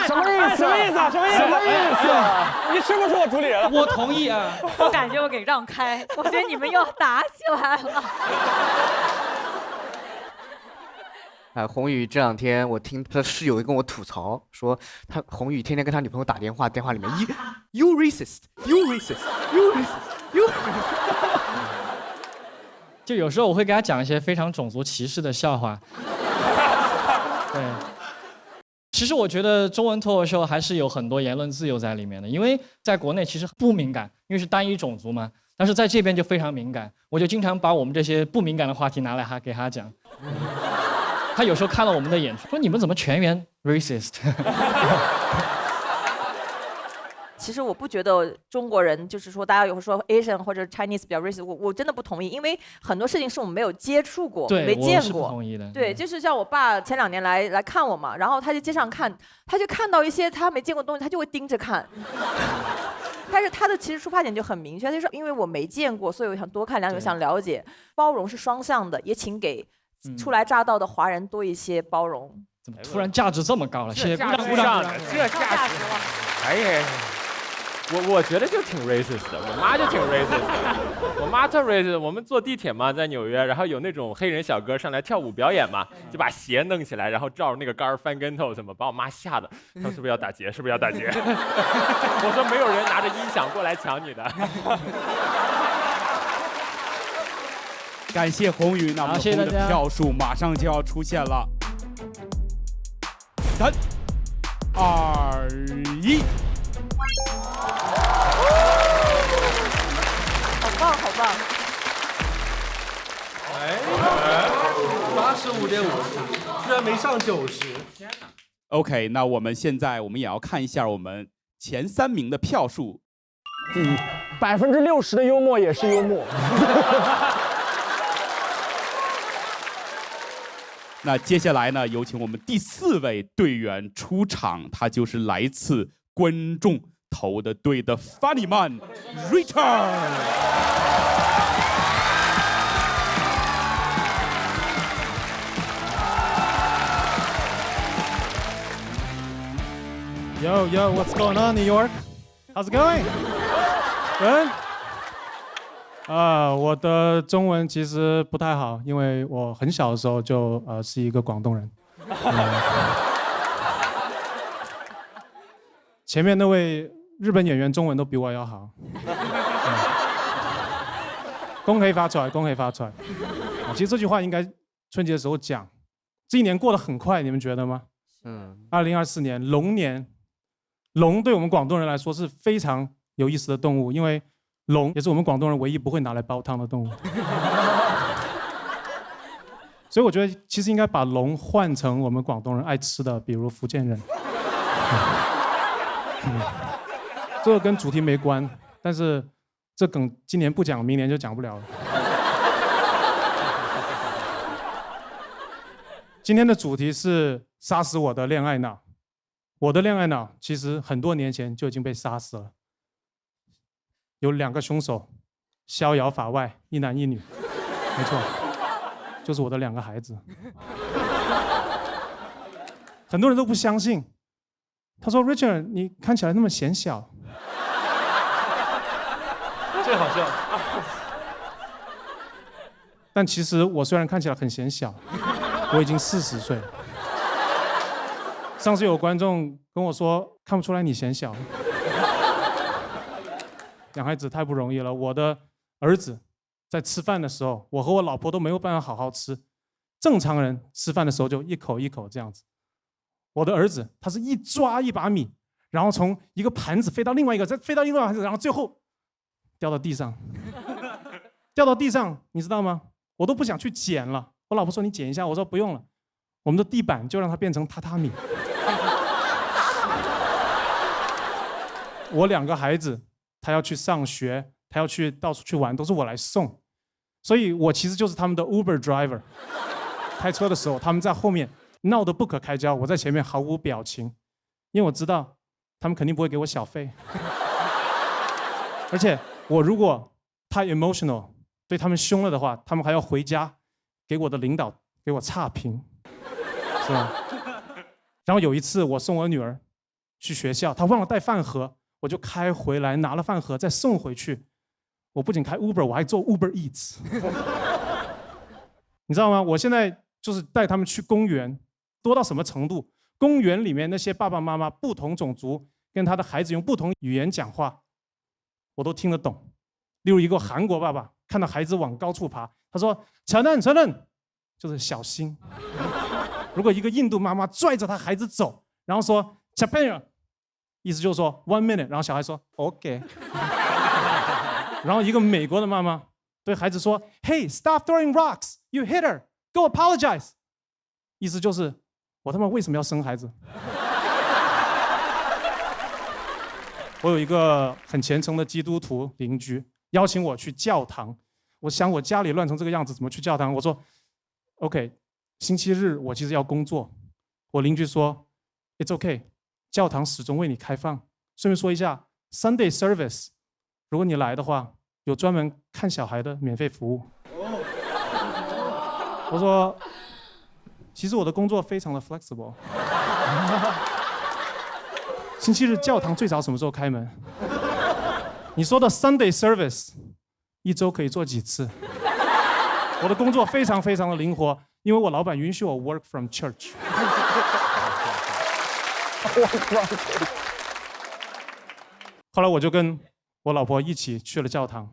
什么意思？什么意思？你是不是我主理人了？我同意啊！我感觉我给让开，我觉得你们又打起来了。宏宇这2天我听他室友跟我吐槽说，宏宇天天跟他女朋友打电话，电话里面you racist， 就有时候我会给他讲一些非常种族歧视的笑话。对，其实我觉得中文脱口秀还是有很多言论自由在里面的，因为在国内其实不敏感，因为是单一种族嘛，但是在这边就非常敏感，我就经常把我们这些不敏感的话题拿来给他讲。他有时候看了我们的演出，说你们怎么全员 racist？ 其实我不觉得中国人就是说大家有时候说 Asian 或者 Chinese 比较 racist， 我真的不同意，因为很多事情是我们没有接触过，没见过。我是不同意的。对，就是像我爸前2年来看我嘛，然后他在街上看，他就看到一些他没见过的东西，他就会盯着看。但是他的其实出发点就很明确，他就说因为我没见过，所以我想多看2眼，想了解。包容是双向的，也请给初来乍到的华人多一些包容。怎么突然价值这么高了？谢谢，鼓掌。这价值了！哎呀，我觉得就挺 racist 的，我妈就挺 racist 的，我妈特 racist。我们坐地铁嘛，在纽约，然后有那种黑人小哥上来跳舞表演嘛，就把鞋弄起来，然后照着那个杆翻跟头什么，把我妈吓的。她说是不是要打劫？是不是要打劫？我说没有人拿着音响过来抢你的。感谢宏宇，那我们宏宇的票数马上就要出现了。3、2、1。好棒，好棒！哎，85.5，居然没上90。天哪 OK， 那我们现在也要看一下我们前3名的票数。60%的幽默也是幽默。那接下来呢，有请我们第4位队员出场，他就是来自观众投的对的 Funny Man Richard。Yo, what's going on, New York? How's it going? Good? 我的中文其实不太好，因为我很小的时候就是一个广东人。前面那位日本演员中文都比我要好。恭喜发财，恭喜发财！其实这句话应该春节的时候讲。这一年过得很快，你们觉得吗？2024年龙年，龙对我们广东人来说是非常有意思的动物，因为龙也是我们广东人唯一不会拿来煲汤的动物。所以我觉得其实应该把龙换成我们广东人爱吃的，比如福建人。这个跟主题没关，但是这梗今年不讲，明年就讲不了了。今天的主题是杀死我的恋爱脑。我的恋爱脑其实很多年前就已经被杀死了。有2个凶手，逍遥法外，一男一女，没错，就是我的2个孩子。很多人都不相信，他说 ：“Richard， 你看起来那么显小。”这好笑。但其实我虽然看起来很显小，我已经40岁了。上次有观众跟我说，看不出来你显小。养孩子太不容易了。我的儿子在吃饭的时候，我和我老婆都没有办法好好吃。正常人吃饭的时候就一口一口这样子。我的儿子他是一抓一把米，然后从一个盘子飞到另外一个，再飞到另外一个盘子，然后最后掉到地上。掉到地上，你知道吗？我都不想去捡了。我老婆说你捡一下，我说不用了。我们的地板就让它变成榻榻米。我2个孩子。他要去上学，他要去到处去玩，都是我来送，所以我其实就是他们的 Uber driver。开车的时候，他们在后面闹得不可开交，我在前面毫无表情，因为我知道他们肯定不会给我小费。而且我如果太 emotional， 对他们凶了的话，他们还要回家给我的领导给我差评，是吧？然后有一次我送我女儿去学校，她忘了带饭盒。我就开回来拿了饭盒再送回去，我不仅开 Uber， 我还做 Uber Eats。你知道吗？我现在就是带他们去公园，多到什么程度？公园里面那些爸爸妈妈不同种族跟他的孩子用不同语言讲话，我都听得懂。例如一个韩国爸爸看到孩子往高处爬，他说承认，就是小心。如果一个印度妈妈拽着他孩子走，然后说 Japan。意思就是说 1 minute， 然后小孩说 OK。然后一个美国的妈妈对孩子说 Hey, stop throwing rocks, you hit her, go apologize。意思就是我他妈为什么要生孩子？我有一个很虔诚的基督徒邻居邀请我去教堂，我想我家里乱成这个样子，怎么去教堂？我说 OK， 星期日我其实要工作。我邻居说 It's OK。教堂始终为你开放。顺便说一下 ，Sunday service， 如果你来的话，有专门看小孩的免费服务。我说，其实我的工作非常的 flexible。星期日教堂最早什么时候开门？你说的 Sunday service， 一周可以做几次？我的工作非常非常的灵活，因为我老板允许我 work from church。后来我就跟我老婆一起去了教堂，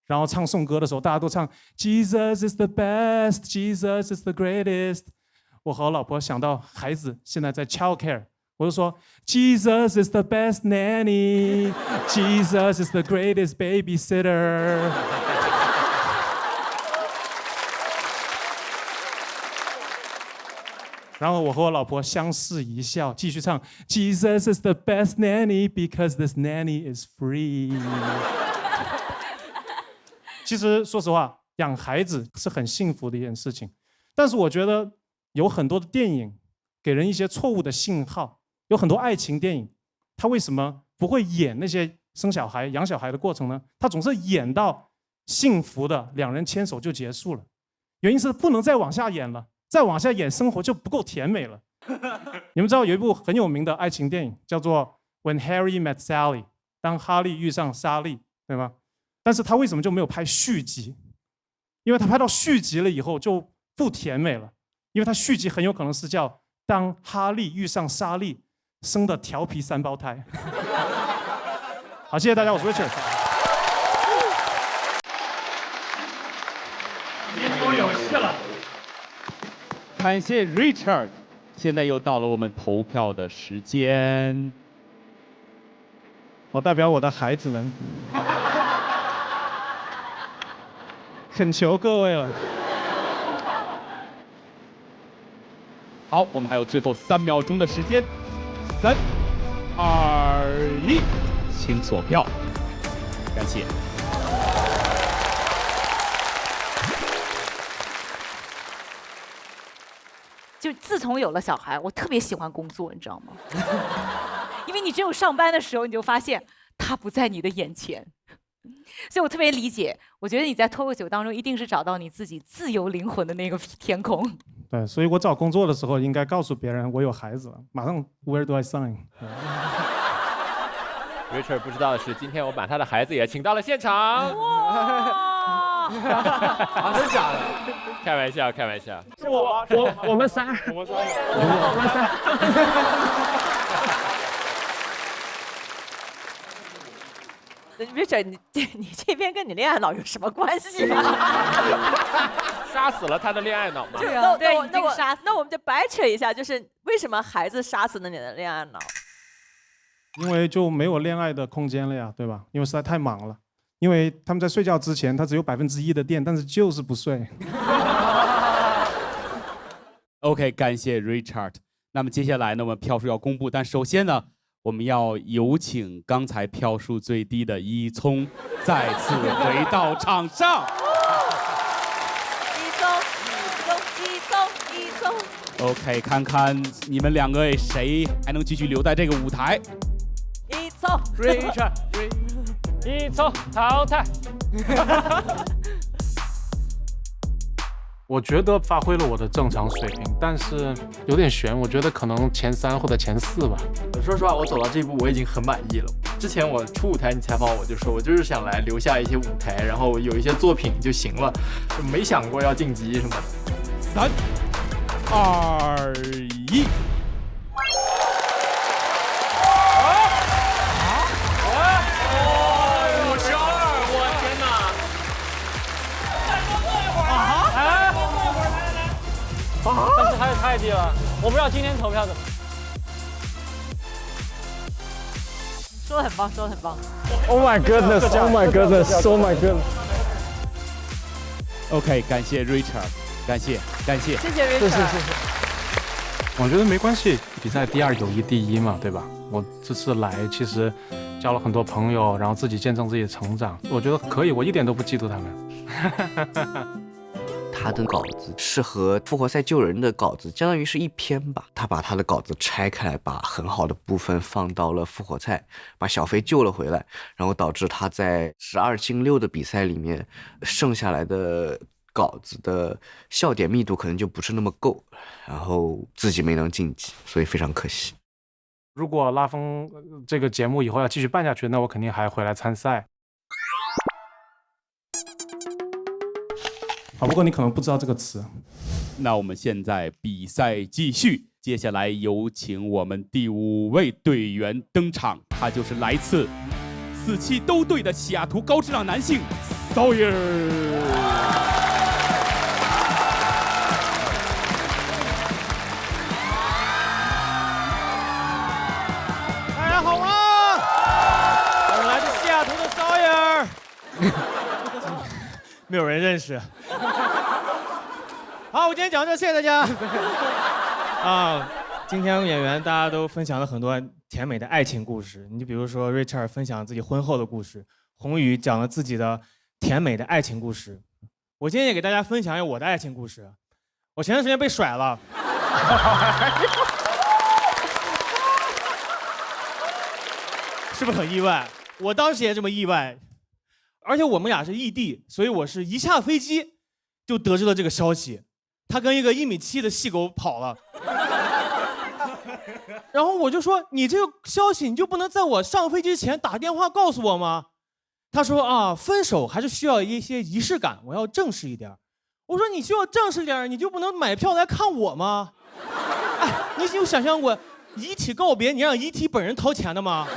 然后唱颂歌的时候，大家都唱 Jesus is the best, Jesus is the greatest。我和我老婆想到孩子现在在 child care， 我就说 Jesus is the best nanny, Jesus is the greatest babysitter。然后我和我老婆相视一笑，继续唱 Jesus is the best nanny because this nanny is free。其实说实话，养孩子是很幸福的一件事情，但是我觉得有很多的电影给人一些错误的信号，有很多爱情电影，他为什么不会演那些生小孩、养小孩的过程呢？他总是演到幸福的两人牵手就结束了，原因是不能再往下演了。再往下演，生活就不够甜美了。你们知道有一部很有名的爱情电影叫做《When Harry Met Sally》，当哈利遇上莎莉，对吗？但是他为什么就没有拍续集？因为他拍到续集了以后就不甜美了，因为他续集很有可能是叫当哈利遇上莎莉，生的调皮三胞胎。好，谢谢大家，我是 Richard。一头有戏了。感谢 Richard， 现在又到了我们投票的时间。我代表我的孩子们，恳求各位了。好，我们还有最后3秒钟的时间，3、2、1，请锁票。感谢。就自从有了小孩，我特别喜欢工作，你知道吗？因为你只有上班的时候，你就发现他不在你的眼前，所以我特别理解。我觉得你在脱口秀当中一定是找到你自己自由灵魂的那个天空。对，所以我找工作的时候应该告诉别人我有孩子了，马上 Where do I sign？ Richard 不知道的是，今天我把他的孩子也请到了现场。啊，真假的？开玩笑，开玩笑。是我们仨。Richard， 你这边跟你恋爱脑有什么关系啊？杀死了他的恋爱脑吗？对啊，那我们就掰扯一下，就是为什么孩子杀死了你的恋爱脑？因为就没有恋爱的空间了呀，对吧？因为实在太忙了。因为他们在睡觉之前，他只有1%的电，但是就是不睡。OK， 感谢 Richard。那么接下来呢，我们票数要公布，但首先呢，我们要有请刚才票数最低的一聪再次回到场上。一聪。OK， 看看你们2个谁还能继续留在这个舞台。一聪 ，Richard， 一聪淘汰。我觉得发挥了我的正常水平，但是有点悬，我觉得可能前3或者前4吧。说实话，我走到这一步我已经很满意了。之前我出舞台，你采访我就说，我就是想来留下一些舞台，然后有一些作品就行了，就没想过要晋级什么的。3、2、1。但是还是太低了，我不知道今天投票怎么。说得很棒，说得很棒。Oh my goodness! Oh my goodness! Oh my goodness! OK， 感谢 Richard， 感谢。谢谢 Richard。是。我觉得没关系，比赛第2，友谊第1嘛，对吧？我这次来其实交了很多朋友，然后自己见证自己的成长，我觉得可以，我一点都不嫉妒他们。他的稿子是和复活赛救人的稿子相当于是一篇吧，他把他的稿子拆开来，把很好的部分放到了复活赛，把小飞救了回来，然后导致他在12进6的比赛里面剩下来的稿子的笑点密度可能就不是那么够，然后自己没能晋级，所以非常可惜。如果拉风这个节目以后要继续办下去，那我肯定还回来参赛。啊，不过你可能不知道这个词。那我们现在比赛继续，接下来有请我们第5位队员登场，他就是来自4·7都队的西雅图高质量男性 Sawyer。大家好吗？我来自西雅图的 Sawyer， 没有人认识。好，我今天讲到这，谢谢大家。今天演员大家都分享了很多甜美的爱情故事，你就比如说 Richard 分享自己婚后的故事，宏宇讲了自己的甜美的爱情故事。我今天也给大家分享一下我的爱情故事。我前段时间被甩了。是不是很意外？我当时也这么意外，而且我们俩是异地，所以我是一下飞机就得知了这个消息。他跟一个1.7米的细狗跑了，然后我就说：“你这个消息你就不能在我上飞机前打电话告诉我吗？”他说：“啊，分手还是需要一些仪式感，我要正式一点。”我说：“你需要正式点，你就不能买票来看我吗？”哎，你有想象过遗体告别，你让遗体本人掏钱的吗？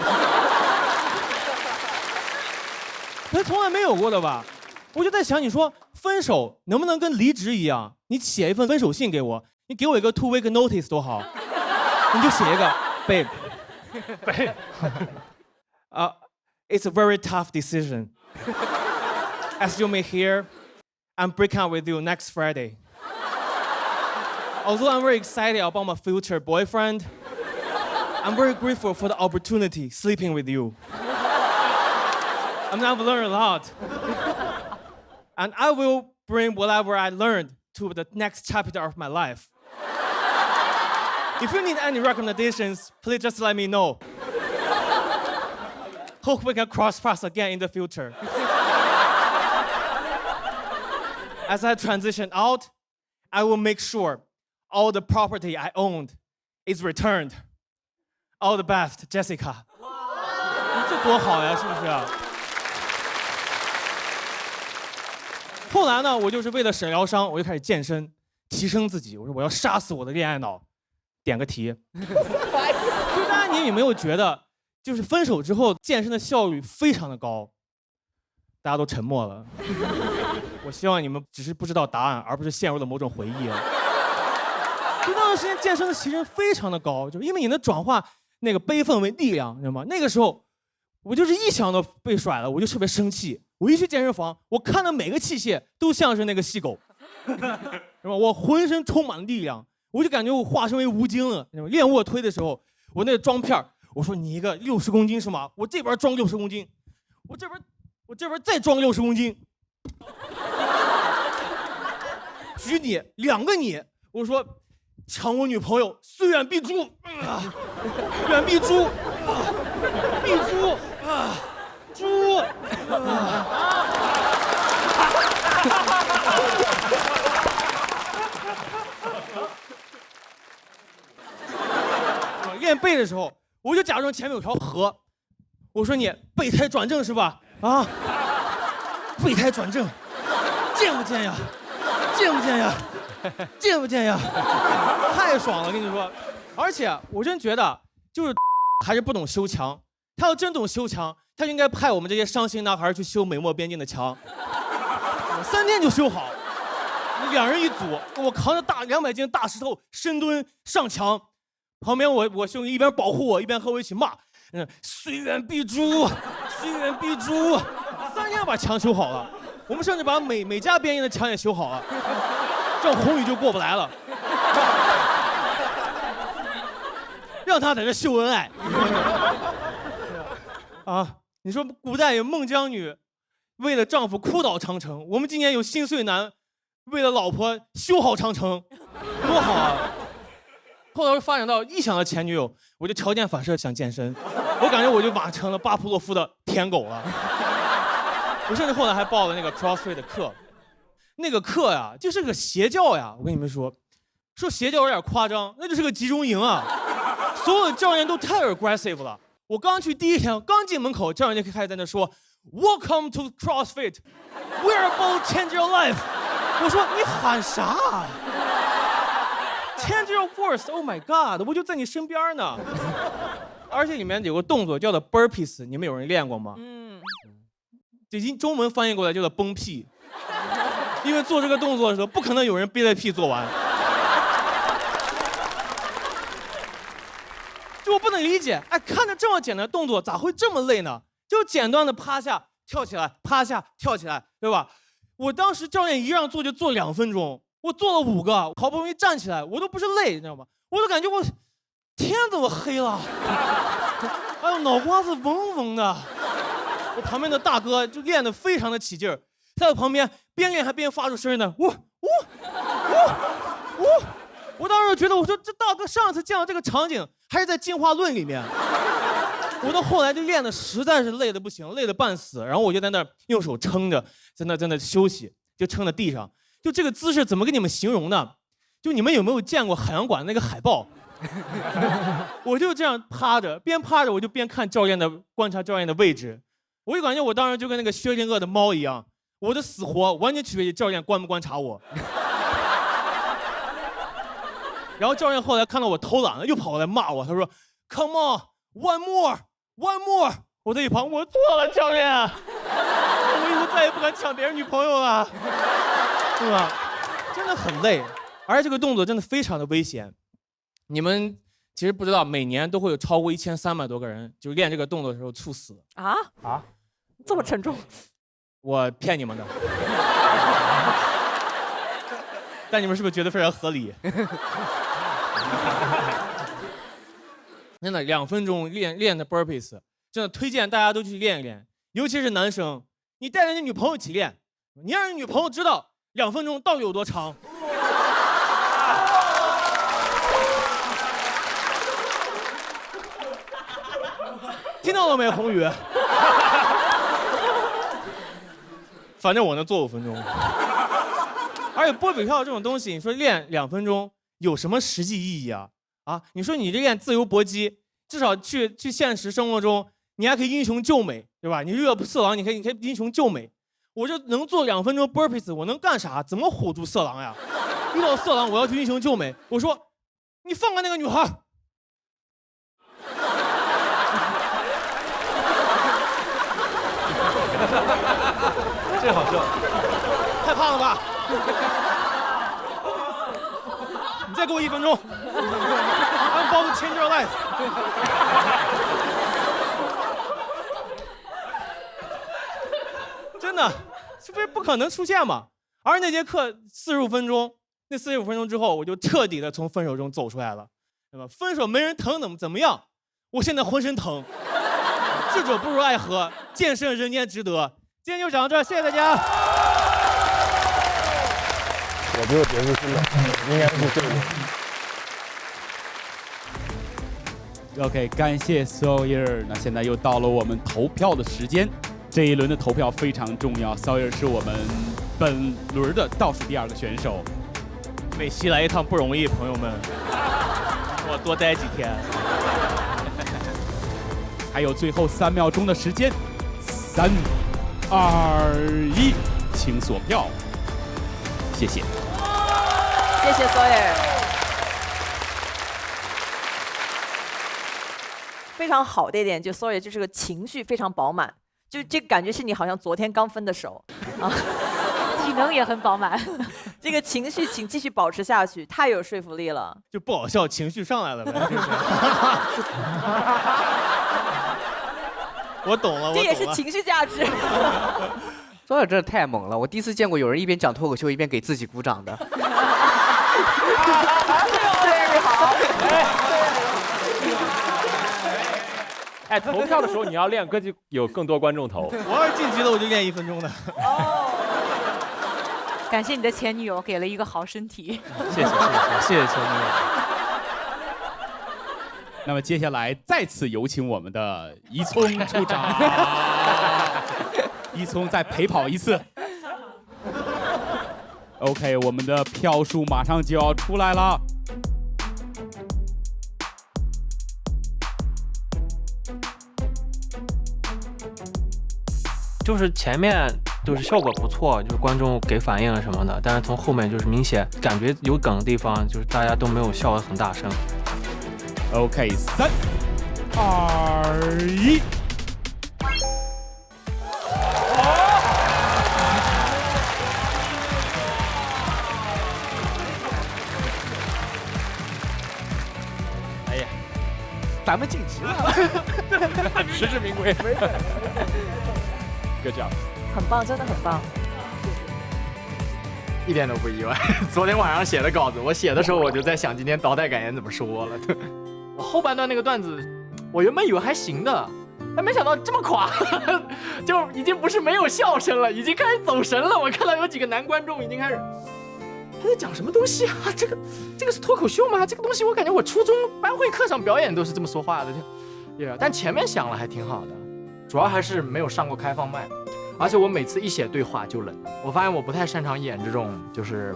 那从来没有过的吧？我就在想，你说分手能不能跟离职一样？你写一份分手信给我，你给我一个2 week notice 多好，你就写一个 babe， it's a very tough decision. As you may hear, I'm breaking up with you next Friday. Although I'm very excited about my future boyfriend, I'm very grateful for the opportunity sleeping with you. I mean, I've learned a lot. And I will bring whatever I learned to the next chapter of my life. If you need any recommendations, please just let me know. Hope we can cross paths again in the future. As I transition out, I will make sure all the property I owned is returned. All the best, Jessica. 这多好呀，是不是？后来呢，我就是为了省疗伤，我就开始健身，提升自己。我说我要杀死我的恋爱脑，点个题。就大家你有没有觉得，就是分手之后健身的效率非常的高？大家都沉默了。我希望你们只是不知道答案，而不是陷入了某种回忆。就那段时间健身的其实非常的高，就是因为你能转化那个悲愤为力量，你知道吗？那个时候，我就是一想到被甩了，我就特别生气。我一去健身房，我看到每个器械都像是那个细狗，是吧？我浑身充满了力量，我就感觉我化身为吴京了。练卧推的时候，我那个装片我说你一个60公斤是吗？我这边装60公斤，我这边再装60公斤，举你2个你，我说抢我女朋友，虽远必诛，远必诛，必诛啊！猪！练背的时候，我就假装前面有条河，我说你备胎转正是吧？啊，备胎转正，见不见呀？见不见呀？见不见呀？太爽了，跟你说！而且我真觉得，就是还是不懂修墙。他要真懂修墙，他就应该派我们这些伤心男孩去修美墨边境的墙，3天就修好。2人一组，我扛着200斤大石头深蹲上墙，旁边我兄弟一边保护我，一边和我一起骂，虽远必诛，虽远必诛。3天把墙修好了，我们甚至把美加边境的墙也修好了，这宏宇就过不来了。让他在这秀恩爱。啊，你说古代有孟姜女为了丈夫哭倒长城，我们今年有心碎男为了老婆修好长城，多好啊！后来发展到臆想的前女友，我就条件反射想健身，我感觉我就马成了巴甫洛夫的舔狗了。我甚至后来还报了那个 CrossFit 的课，那个课呀就是个邪教呀！我跟你们说邪教有点夸张，那就是个集中营啊！所有的教练都太 aggressive 了。我刚去第1天，刚进门口，教练就开始在那说 "Welcome to CrossFit, we're about to change your life"，我说你喊啥？Change your voice, oh my god！ 我就在你身边呢。而且里面有个动作叫做 burpees， 你们有人练过吗？这中文翻译过来叫做崩屁，因为做这个动作的时候不可能有人憋着屁做完。就我不能理解，哎，看着这么简单的动作咋会这么累呢？就简单的趴下跳起来，趴下跳起来，对吧？我当时教练一让做就做2分钟。我做了5个，好不容易站起来，我都不是累，你知道吗？我都感觉我天怎么黑了，哎呦脑瓜子嗡嗡的。我旁边的大哥就练得非常的起劲儿，在我旁边边练还边发出声呢，我当时觉得我说这大哥上次见到这个场景还是在进化论里面。我到后来就练得实在是累得不行，累得半死，然后我就在那儿用手撑着，在那休息，就撑在地上。就这个姿势怎么跟你们形容呢？就你们有没有见过海洋馆那个海报？我就这样趴着，边趴着我就边看教练的，观察教练的位置。我就感觉我当时就跟那个薛定谔的猫一样，我的死活完全取决于教练观不观察我。然后教练后来看到我偷懒了，又跑过来骂我，他说 ：“Come on, one more, one more。”我在一旁，我错了，教练，我以后再也不敢抢别人女朋友了。对吧？真的很累，而且这个动作真的非常的危险。你们其实不知道，每年都会有超过1300多个人就练这个动作的时候猝死。这么沉重？我骗你们的。但你们是不是觉得非常合理？真的2分钟练的 burpees， 真的推荐大家都去练一练，尤其是男生，你带着你女朋友一起练，你让你女朋友知道。2分钟到底有多长？听到了没，宏宇？反正我能做5分钟。而且波比跳这种东西，你说练2分钟有什么实际意义啊？你说你这练自由搏击，至少去现实生活中，你还可以英雄救美，对吧？你遇到色狼，你可以英雄救美。我就能做2分钟 burpees， 我能干啥？怎么唬住色狼呀？遇到色狼，我要去英雄救美。我说，你放开那个女孩。这好笑，太胖了吧？你再给我1分钟。I'm about to change your life。真的，这不可能出现嘛？而那节课45分钟，那45分钟之后，我就彻底的从分手中走出来了，对吧？分手没人疼怎么样？我现在浑身疼。智者不如爱河，健身人间值得。今天就讲到这儿，谢谢大家。我没有结束真的，应该是这个。OK， 感谢 Sawyer。那现在又到了我们投票的时间。这一轮的投票非常重要 ，Sawyer 是我们本轮的倒数第2个选手。美西来一趟不容易，朋友们，我多待几天。还有最后3秒钟的时间，3、2、1，请锁票。谢谢。谢谢 Sawyer。非常好的一点，就 Sawyer 就是个情绪非常饱满。就这感觉是你好像昨天刚分的手啊，体能也很饱满。这个情绪请继续保持下去，太有说服力了。就不好笑，情绪上来了呗。我懂了，这也是情绪价值。周小真的太猛了，我第一次见过有人一边讲脱口秀一边给自己鼓掌的。对你好。哎，投票的时候你要练歌，就有更多观众投。我要是晋级了，我就练1分钟的。感谢你的前女友给了一个好身体。谢谢前女友。那么接下来再次有请我们的一聪出场。一聪再陪跑一次。OK， 我们的票数马上就要出来了。就是前面就是效果不错，就是观众给反应什么的。但是从后面就是明显感觉有梗的地方，就是大家都没有笑得很大声。OK， 3、2、1。哎呀，咱们晋级了，实至名归。就这样，很棒，真的很棒。一点都不意外。昨天晚上写的稿子，我写的时候我就在想今天倒带感言怎么说了。我后半段那个段子，我原本以为还行的，但没想到这么垮，就已经不是没有笑声了，已经开始走神了。我看到有几个男观众已经开始，他在讲什么东西啊？这个是脱口秀吗？这个东西我感觉我初中班会课上表演都是这么说话的。但前面想了还挺好的，主要还是没有上过开放麦。而且我每次一写对话就冷，我发现我不太擅长演这种就是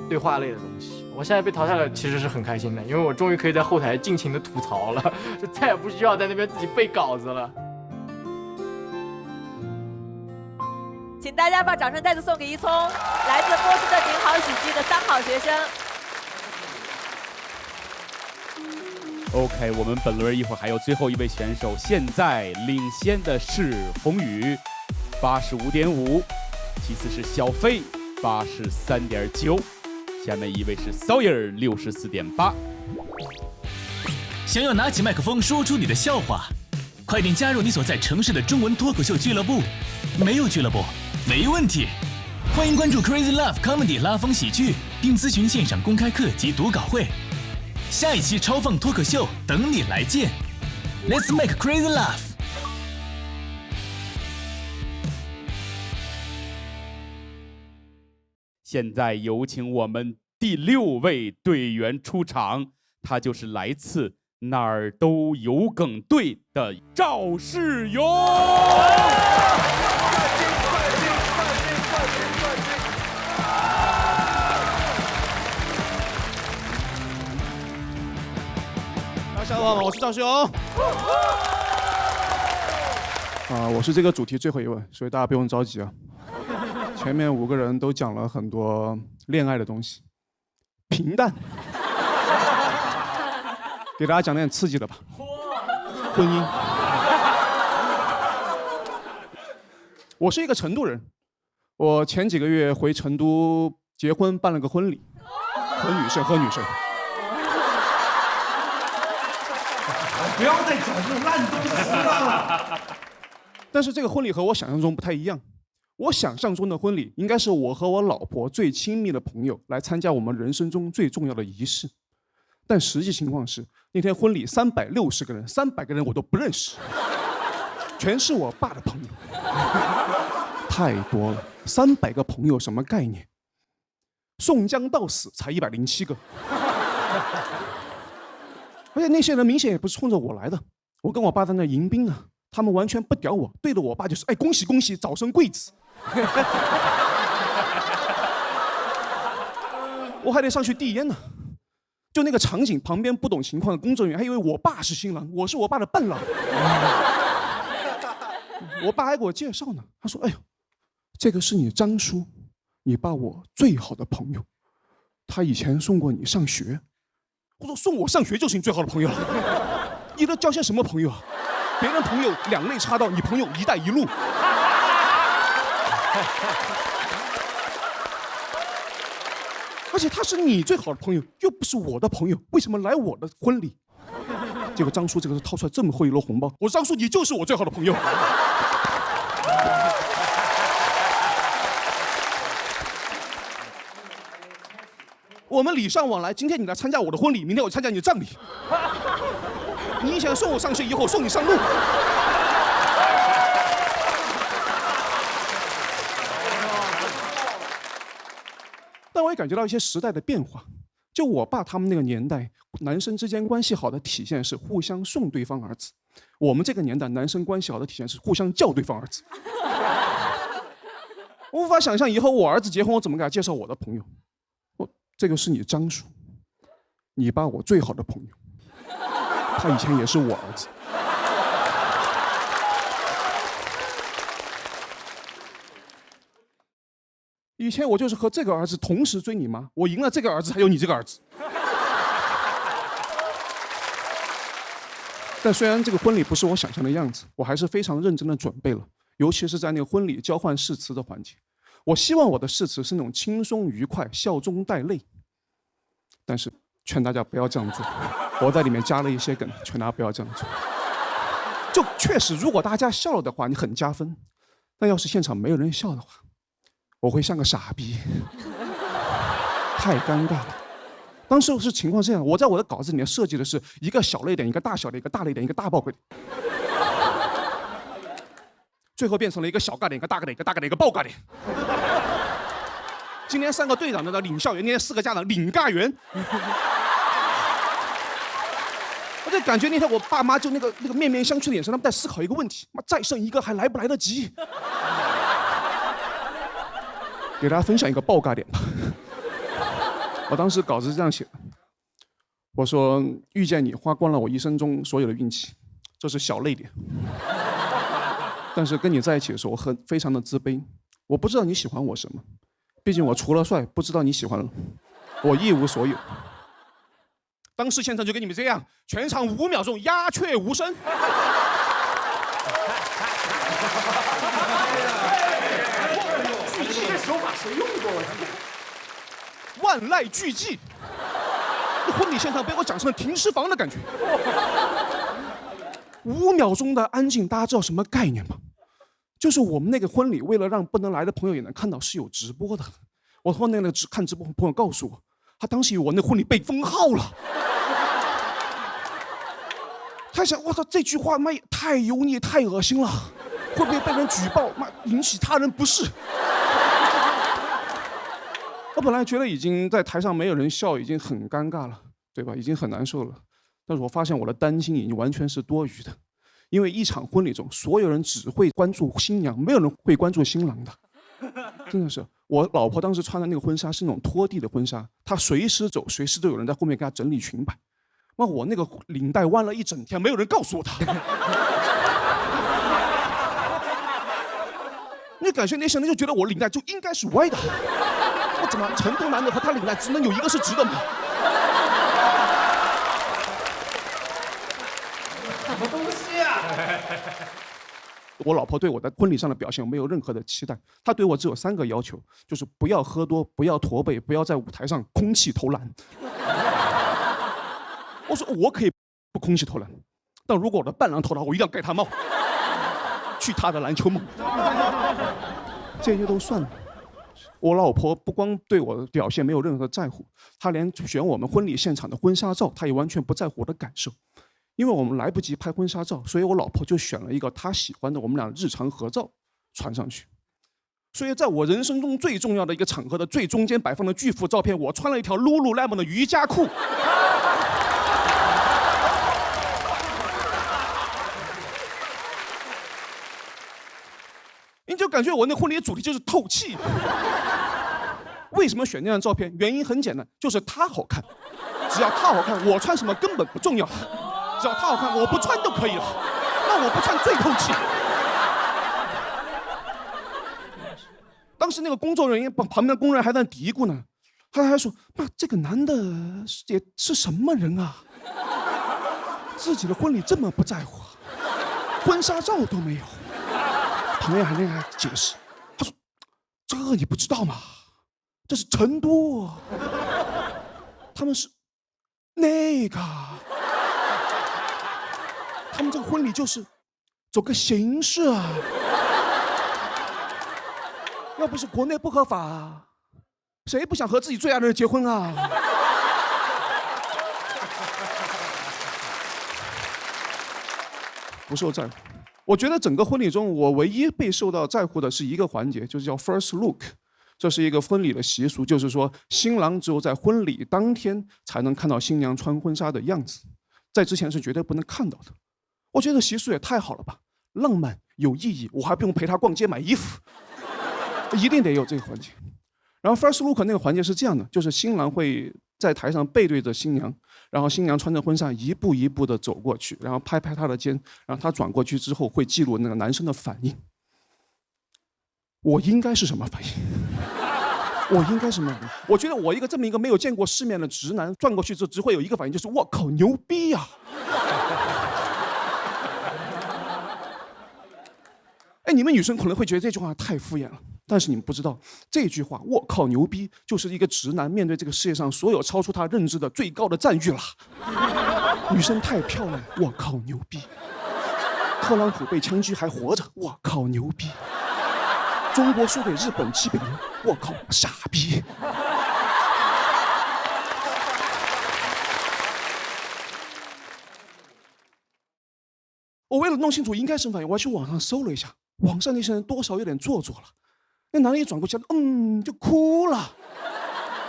对话类的东西。我现在被淘汰了，其实是很开心的，因为我终于可以在后台尽情的吐槽了，就再也不需要在那边自己背稿子了。请大家把掌声再次送给一聪，来自波士顿顶好喜剧的3好学生。OK， 我们本轮一会儿还有最后一位选手，现在领先的是宏宇，85.5，其次是小飞83.9，下面一位是Sawyer 64.8。想要拿起麦克风说出你的笑话，快点加入你所在城市的中文脱口秀俱乐部。没有俱乐部没问题，欢迎关注 Crazy Love Comedy 拉风喜剧，并咨询线上公开课及读稿会。下一期超放脱口秀等你来见 ，Let's make crazy love。现在有请我们第6位队员出场，他就是来自哪儿都有梗队的赵世勇。大家好，我是赵世勇。我是这个主题最后一位，所以大家不用着急啊。前面5个人都讲了很多恋爱的东西，平淡。给大家讲点刺激的吧。婚姻。我是一个成都人，我前几个月回成都结婚，办了个婚礼，和女生。不要再讲这种烂东西了。但是这个婚礼和我想象中不太一样。我想象中的婚礼应该是我和我老婆最亲密的朋友来参加我们人生中最重要的仪式，但实际情况是，那天婚礼360个人，300个人我都不认识，全是我爸的朋友，太多了，300个朋友什么概念？宋江到死才107个，而且那些人明显也不是冲着我来的，我跟我爸在那迎宾啊，他们完全不屌我，对着我爸就是哎恭喜恭喜，早生贵子。我还得上去递烟呢，就那个场景，旁边不懂情况的工作人员还以为我爸是新郎，我是我爸的伴郎。我爸还给我介绍呢，他说：“哎呦，这个是你张叔，你爸我最好的朋友，他以前送过你上学。”我说：“送我上学就是你最好的朋友了，你都交些什么朋友啊？别人朋友两肋插刀，你朋友一带一路。”而且他是你最好的朋友，又不是我的朋友，为什么来我的婚礼？结果张叔这个是掏出来这么厚一摞红包，我说张叔你就是我最好的朋友。我们礼尚往来，今天你来参加我的婚礼，明天我参加你的葬礼。你想送我上学以后送你上路。但我也感觉到一些时代的变化。就我爸他们那个年代，男生之间关系好的体现是互相送对方儿子；我们这个年代，男生关系好的体现是互相叫对方儿子。我无法想象以后我儿子结婚，我怎么给他介绍我的朋友？这个是你张叔，你爸我最好的朋友，他以前也是我儿子。以前我就是和这个儿子同时追你妈，我赢了这个儿子，还有你这个儿子。但虽然这个婚礼不是我想象的样子，我还是非常认真的准备了，尤其是在那个婚礼交换誓词的环节，我希望我的誓词是那种轻松愉快、笑中带泪。但是劝大家不要这样做，我在里面加了一些梗，劝大家不要这样做。就确实，如果大家笑了的话，你很加分；但要是现场没有人笑的话，我会像个傻逼，太尴尬了。当时是情况这样，我在我的稿子里面设计的是一个小泪点，一个大小的，一个大泪点，一个大爆点，最后变成了一个小尬点，一个大尬点，一个大尬点，一个爆尬点。今天3个队长的领笑员，今天4个家长领尬员。我就感觉那天我爸妈就那个面面相觑的眼神，他们在思考一个问题：妈，再生一个还来不来得及？给大家分享一个爆尬点吧。我当时稿子是这样写的，我说遇见你花光了我一生中所有的运气，这是小泪点。但是跟你在一起的时候，我非常的自卑，我不知道你喜欢我什么，毕竟我除了帅，不知道你喜欢我一无所有。当时现场就跟你们这样，全场5秒钟鸦雀无声。这个手法谁用过？万籁俱寂，婚礼现场被我讲成了停尸房的感觉。5秒钟的安静，大家知道什么概念吗？就是我们那个婚礼，为了让不能来的朋友也能看到，是有直播的。我和那个看直播的朋友告诉我，他当时以为我那婚礼被封号了。他想，我操，这句话妈也太油腻、太恶心了，会不会被人举报？妈，引起他人不适。我本来觉得已经在台上没有人笑，已经很尴尬了，对吧？已经很难受了。但是我发现我的担心已经完全是多余的，因为一场婚礼中，所有人只会关注新娘，没有人会关注新郎的。真的是，我老婆当时穿的那个婚纱是那种拖地的婚纱，她随时走，随时都有人在后面给她整理裙摆。那我那个领带弯了一整天，没有人告诉我她。你感觉那些人就觉得我领带就应该是歪的。我怎么成都男的和他领带只能有一个是直的吗？什么东西啊？我老婆对我的婚礼上的表现没有任何的期待，她对我只有3个要求，就是不要喝多，不要驼背，不要在舞台上空气投篮。我说我可以不空气投篮，但如果我的伴郎投篮，我一定要盖他帽，去他的篮球梦。这些都算了。我老婆不光对我的表现没有任何的在乎，她连选我们婚礼现场的婚纱照，她也完全不在乎我的感受。因为我们来不及拍婚纱照，所以我老婆就选了一个她喜欢的我们俩日常合照传上去。所以在我人生中最重要的一个场合的最中间摆放的巨幅照片，我穿了一条 Lululemon 的瑜伽裤。你就感觉我那婚礼的主题就是透气。为什么选那张照片？原因很简单，就是她好看。只要她好看，我穿什么根本不重要。只要她好看，我不穿都可以了。那我不穿最透气。当时那个工作人员旁边的工人还在嘀咕呢，他还说：“妈，这个男的也是什么人啊？自己的婚礼这么不在乎，婚纱照都没有。”旁边还在那解释，他说：“这个你不知道吗？这是成都，他们是那个，他们这个婚礼就是走个形式啊。要不是国内不合法，谁不想和自己最爱的人结婚啊？”不受在乎。我觉得整个婚礼中，我唯一被受到在乎的是一个环节，就是叫 first look。这是一个婚礼的习俗，就是说新郎只有在婚礼当天才能看到新娘穿婚纱的样子，在之前是绝对不能看到的。我觉得习俗也太好了吧，浪漫有意义，我还不用陪她逛街买衣服，一定得有这个环节。然后 first look 那个环节是这样的，就是新郎会在台上背对着新娘，然后新娘穿着婚纱一步一步的走过去，然后拍拍她的肩，然后她转过去之后会记录那个男生的反应。我应该是什么反应？我应该什么？我觉得我这么一个没有见过世面的直男，转过去之后只会有一个反应，就是我靠，牛逼呀！哎，你们女生可能会觉得这句话太敷衍了，但是你们不知道，这句话“我靠牛逼”就是一个直男面对这个世界上所有超出他认知的最高的赞誉了。女生太漂亮，我靠牛逼！特朗普被枪击还活着，我靠牛逼！中国输给日本7-0，我靠傻逼！我为了弄清楚应该什么反应，我还去网上搜了一下，网上那些人多少有点做作了。那男人一转过去，就哭了。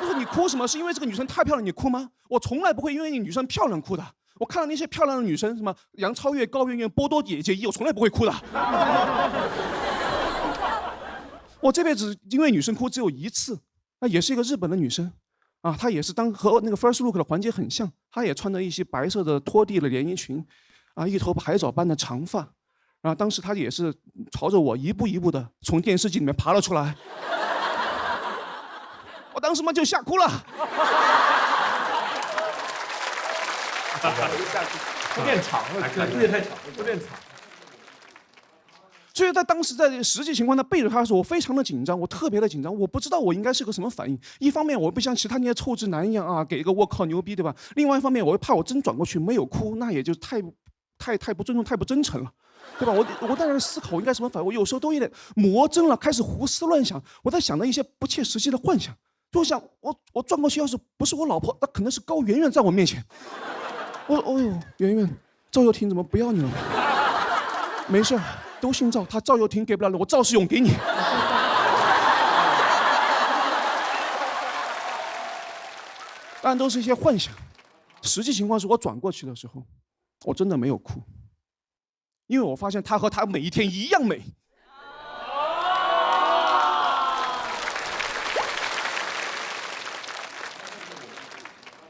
我说你哭什么？是因为这个女生太漂亮你哭吗？我从来不会因为你女生漂亮哭的。我看到那些漂亮的女生，什么杨超越、高圆圆、波多野结衣，我从来不会哭的。我这辈子因为女生哭只有一次，那也是一个日本的女生，啊，她也是和那个 First Look 的环节很像，她也穿着一些白色的拖地的连衣裙，啊，一头海藻般的长发，然后当时她也是朝着我一步一步的从电视机里面爬了出来，我当时嘛就吓哭了。铺垫长了，铺垫太长了，铺垫长。所以在当时在实际情况，他背着他的时候，我非常的紧张，我特别的紧张，我不知道我应该是个什么反应。一方面，我不像其他那些臭直男一样啊，给一个我靠牛逼，对吧？另外一方面，我又怕我真转过去没有哭，那也就太不尊重、太不真诚了，对吧？我在那思考我应该什么反应，我有时候都有点魔怔了，开始胡思乱想，我在想到一些不切实际的幻想，就想我转过去，要是不是我老婆，那可能是高圆圆在我面前。哦呦，圆圆，赵又廷怎么不要你了？没事，都姓赵，他赵又廷给不了了，我赵世勇给你。当然都是一些幻想，实际情况是我转过去的时候，我真的没有哭，因为我发现她和她每一天一样美。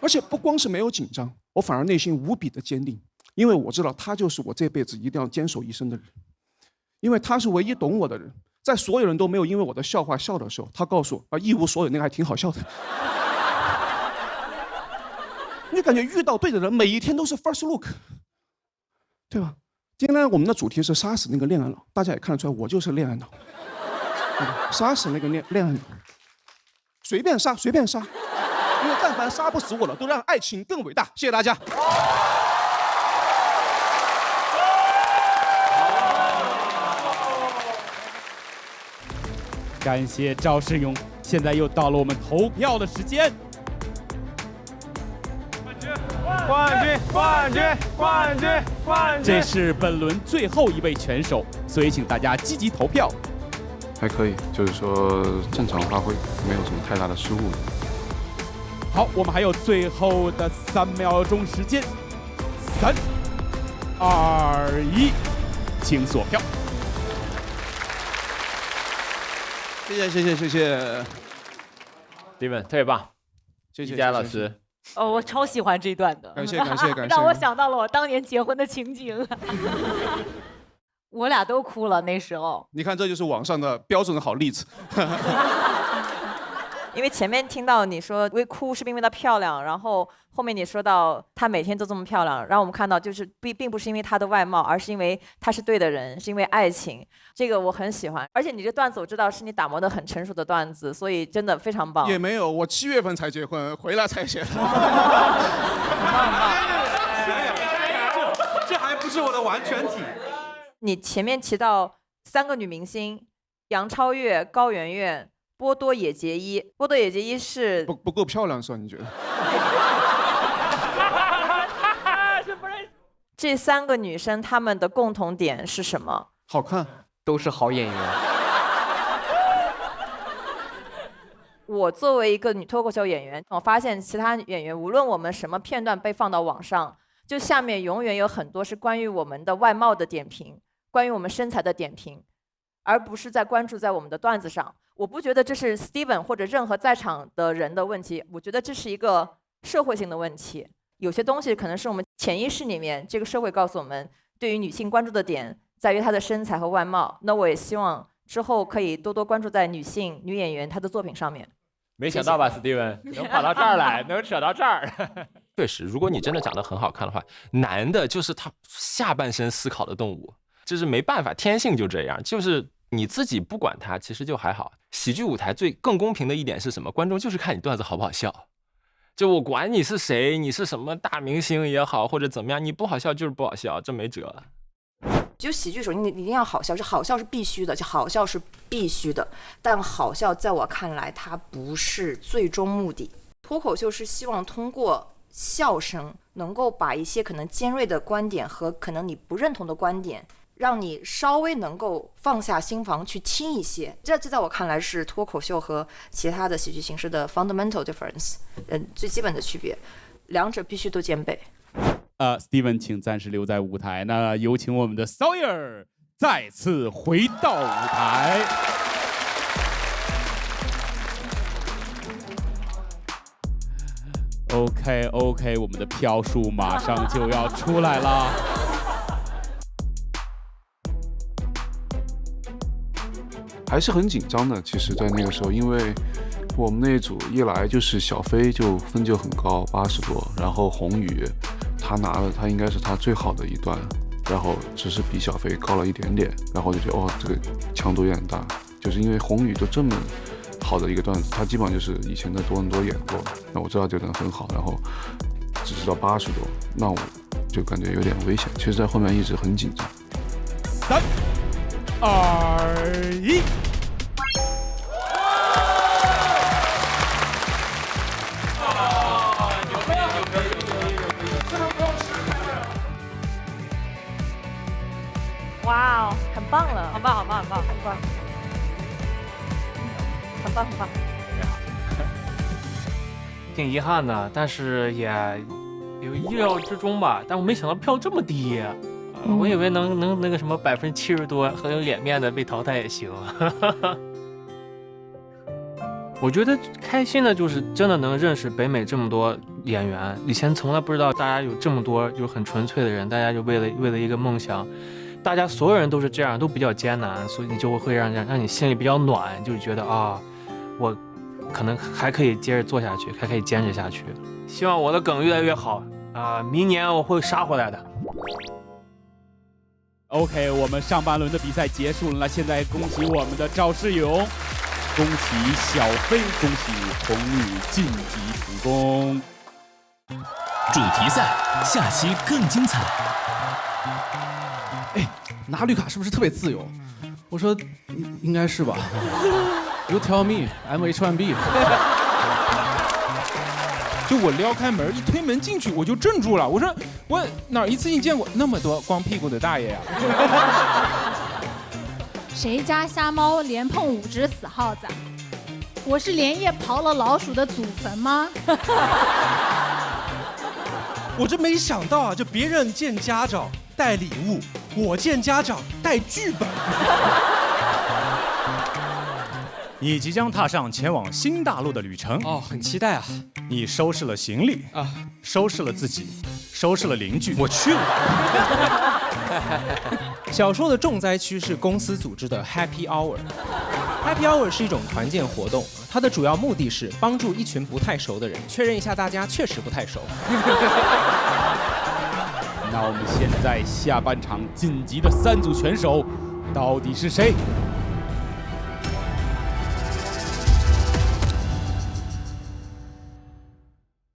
而且不光是没有紧张，我反而内心无比的坚定，因为我知道他就是我这辈子一定要坚守一生的人，因为他是唯一懂我的人，在所有人都没有因为我的笑话笑的时候，他告诉我，一无所有那个还挺好笑的。你感觉遇到对的人，每一天都是 first look， 对吧？今天我们的主题是杀死那个恋爱脑，大家也看得出来，我就是恋爱脑，杀死那个恋爱脑，随便杀，随便杀。因为但凡杀不死我的，都让爱情更伟大。谢谢大家。感谢赵世勇，现在又到了我们投票的时间。冠军，冠军，冠军，冠军！这是本轮最后一位拳手，所以请大家积极投票。还可以，就是说正常发挥，没有什么太大的失误。好，我们还有最后的3秒钟时间，3、2、1，请锁票。谢谢谢谢谢谢 Steven 特别棒，谢谢佳老师。哦，我超喜欢这一段的，感谢感谢感谢，让我想到了我当年结婚的情景。我俩都哭了那时候。你看，这就是网上的标准的好例子。因为前面听到你说会哭是因为她漂亮，然后后面你说到她每天都这么漂亮，让我们看到就是并不是因为她的外貌，而是因为她是对的人，是因为爱情。这个我很喜欢，而且你这段子我知道是你打磨的很成熟的段子，所以真的非常棒。也没有，我7月份才结婚，回来才写的。这还不是我的完全体。你前面提到3个女明星，杨超越、高圆圆、波多野结衣。波多野结衣是不够漂亮是吧？你觉得？这3个女生她们的共同点是什么？好看，都是好演员。我作为一个女脱口秀演员，我发现其他演员无论我们什么片段被放到网上，就下面永远有很多是关于我们的外貌的点评，关于我们身材的点评，而不是在关注在我们的段子上。我不觉得这是 Steven 或者任何在场的人的问题，我觉得这是一个社会性的问题。有些东西可能是我们潜意识里面，这个社会告诉我们，对于女性关注的点在于她的身材和外貌。那我也希望之后可以多多关注在女演员她的作品上面。没想到吧，Steven 能跑到这儿来，能扯到这儿。确实，如果你真的长得很好看的话，男的就是他下半身思考的动物，就是没办法，天性就这样。就是你自己不管他，其实就还好。喜剧舞台更公平的一点是什么？观众就是看你段子好不好笑。就我管你是谁，你是什么大明星也好，或者怎么样，你不好笑就是不好笑，这没辙。就喜剧首先你一定要好笑，这好笑是必须的，就好笑是必须的。但好笑在我看来，它不是最终目的。脱口秀是希望通过笑声，能够把一些可能尖锐的观点和可能你不认同的观点，让你稍微能够放下心防去听一些。这在我看来是脱口秀和其他的喜剧形式的 fundamental difference， 最基本的区别，两者必须都兼备。Steven 请暂时留在舞台。那有请我们的 Sawyer 再次回到舞台。OK， 我们的票数马上就要出来了。还是很紧张的。其实，在那个时候，因为我们那一组一来就是小飞分就很高，80多，然后宏宇他应该是他最好的一段，然后只是比小飞高了一点点，然后就觉得这个强度有点大，就是因为宏宇都这么好的一个段子，他基本上就是以前在多伦多演过，那我知道这个人很好，然后只知道80多，那我就感觉有点危险。其实，在后面一直很紧张。3、2、1。哇哦，很棒了，很棒，很棒，很棒，很棒，很棒，很棒。挺遗憾的，但是也有意料之中吧。但我没想到票这么低，我以为能那个什么70%多，很有脸面的被淘汰也行。我觉得开心的就是真的能认识北美这么多演员，以前从来不知道大家有这么多就是很纯粹的人，大家就为了一个梦想。大家所有人都是这样，都比较艰难，所以你就会让你心里比较暖，就是觉得我可能还可以接着做下去，还可以坚持下去。希望我的梗越来越好明年我会杀回来的。OK， 我们上半轮的比赛结束了，那现在恭喜我们的赵世勇，恭喜小飞，恭喜宏宇晋级成功。主题赛下期更精彩。拿绿卡是不是特别自由？我说应该是吧。You tell me, I'm H1B。就我撩开门一推门进去，我就怔住了。我说我哪儿一次性见过那么多光屁股的大爷呀？谁家瞎猫连碰5只死耗子？我是连夜刨了老鼠的祖坟吗？我这没想到啊，就别人见家长带礼物，我见家长带剧本。你即将踏上前往新大陆的旅程很期待啊！你收拾了行李收拾了自己，收拾了邻居，我去了。小说的重灾区是公司组织的 Happy Hour。Happy Hour 是一种团建活动，它的主要目的是帮助一群不太熟的人确认一下大家确实不太熟。那我们现在下半场晋级的3组选手到底是谁？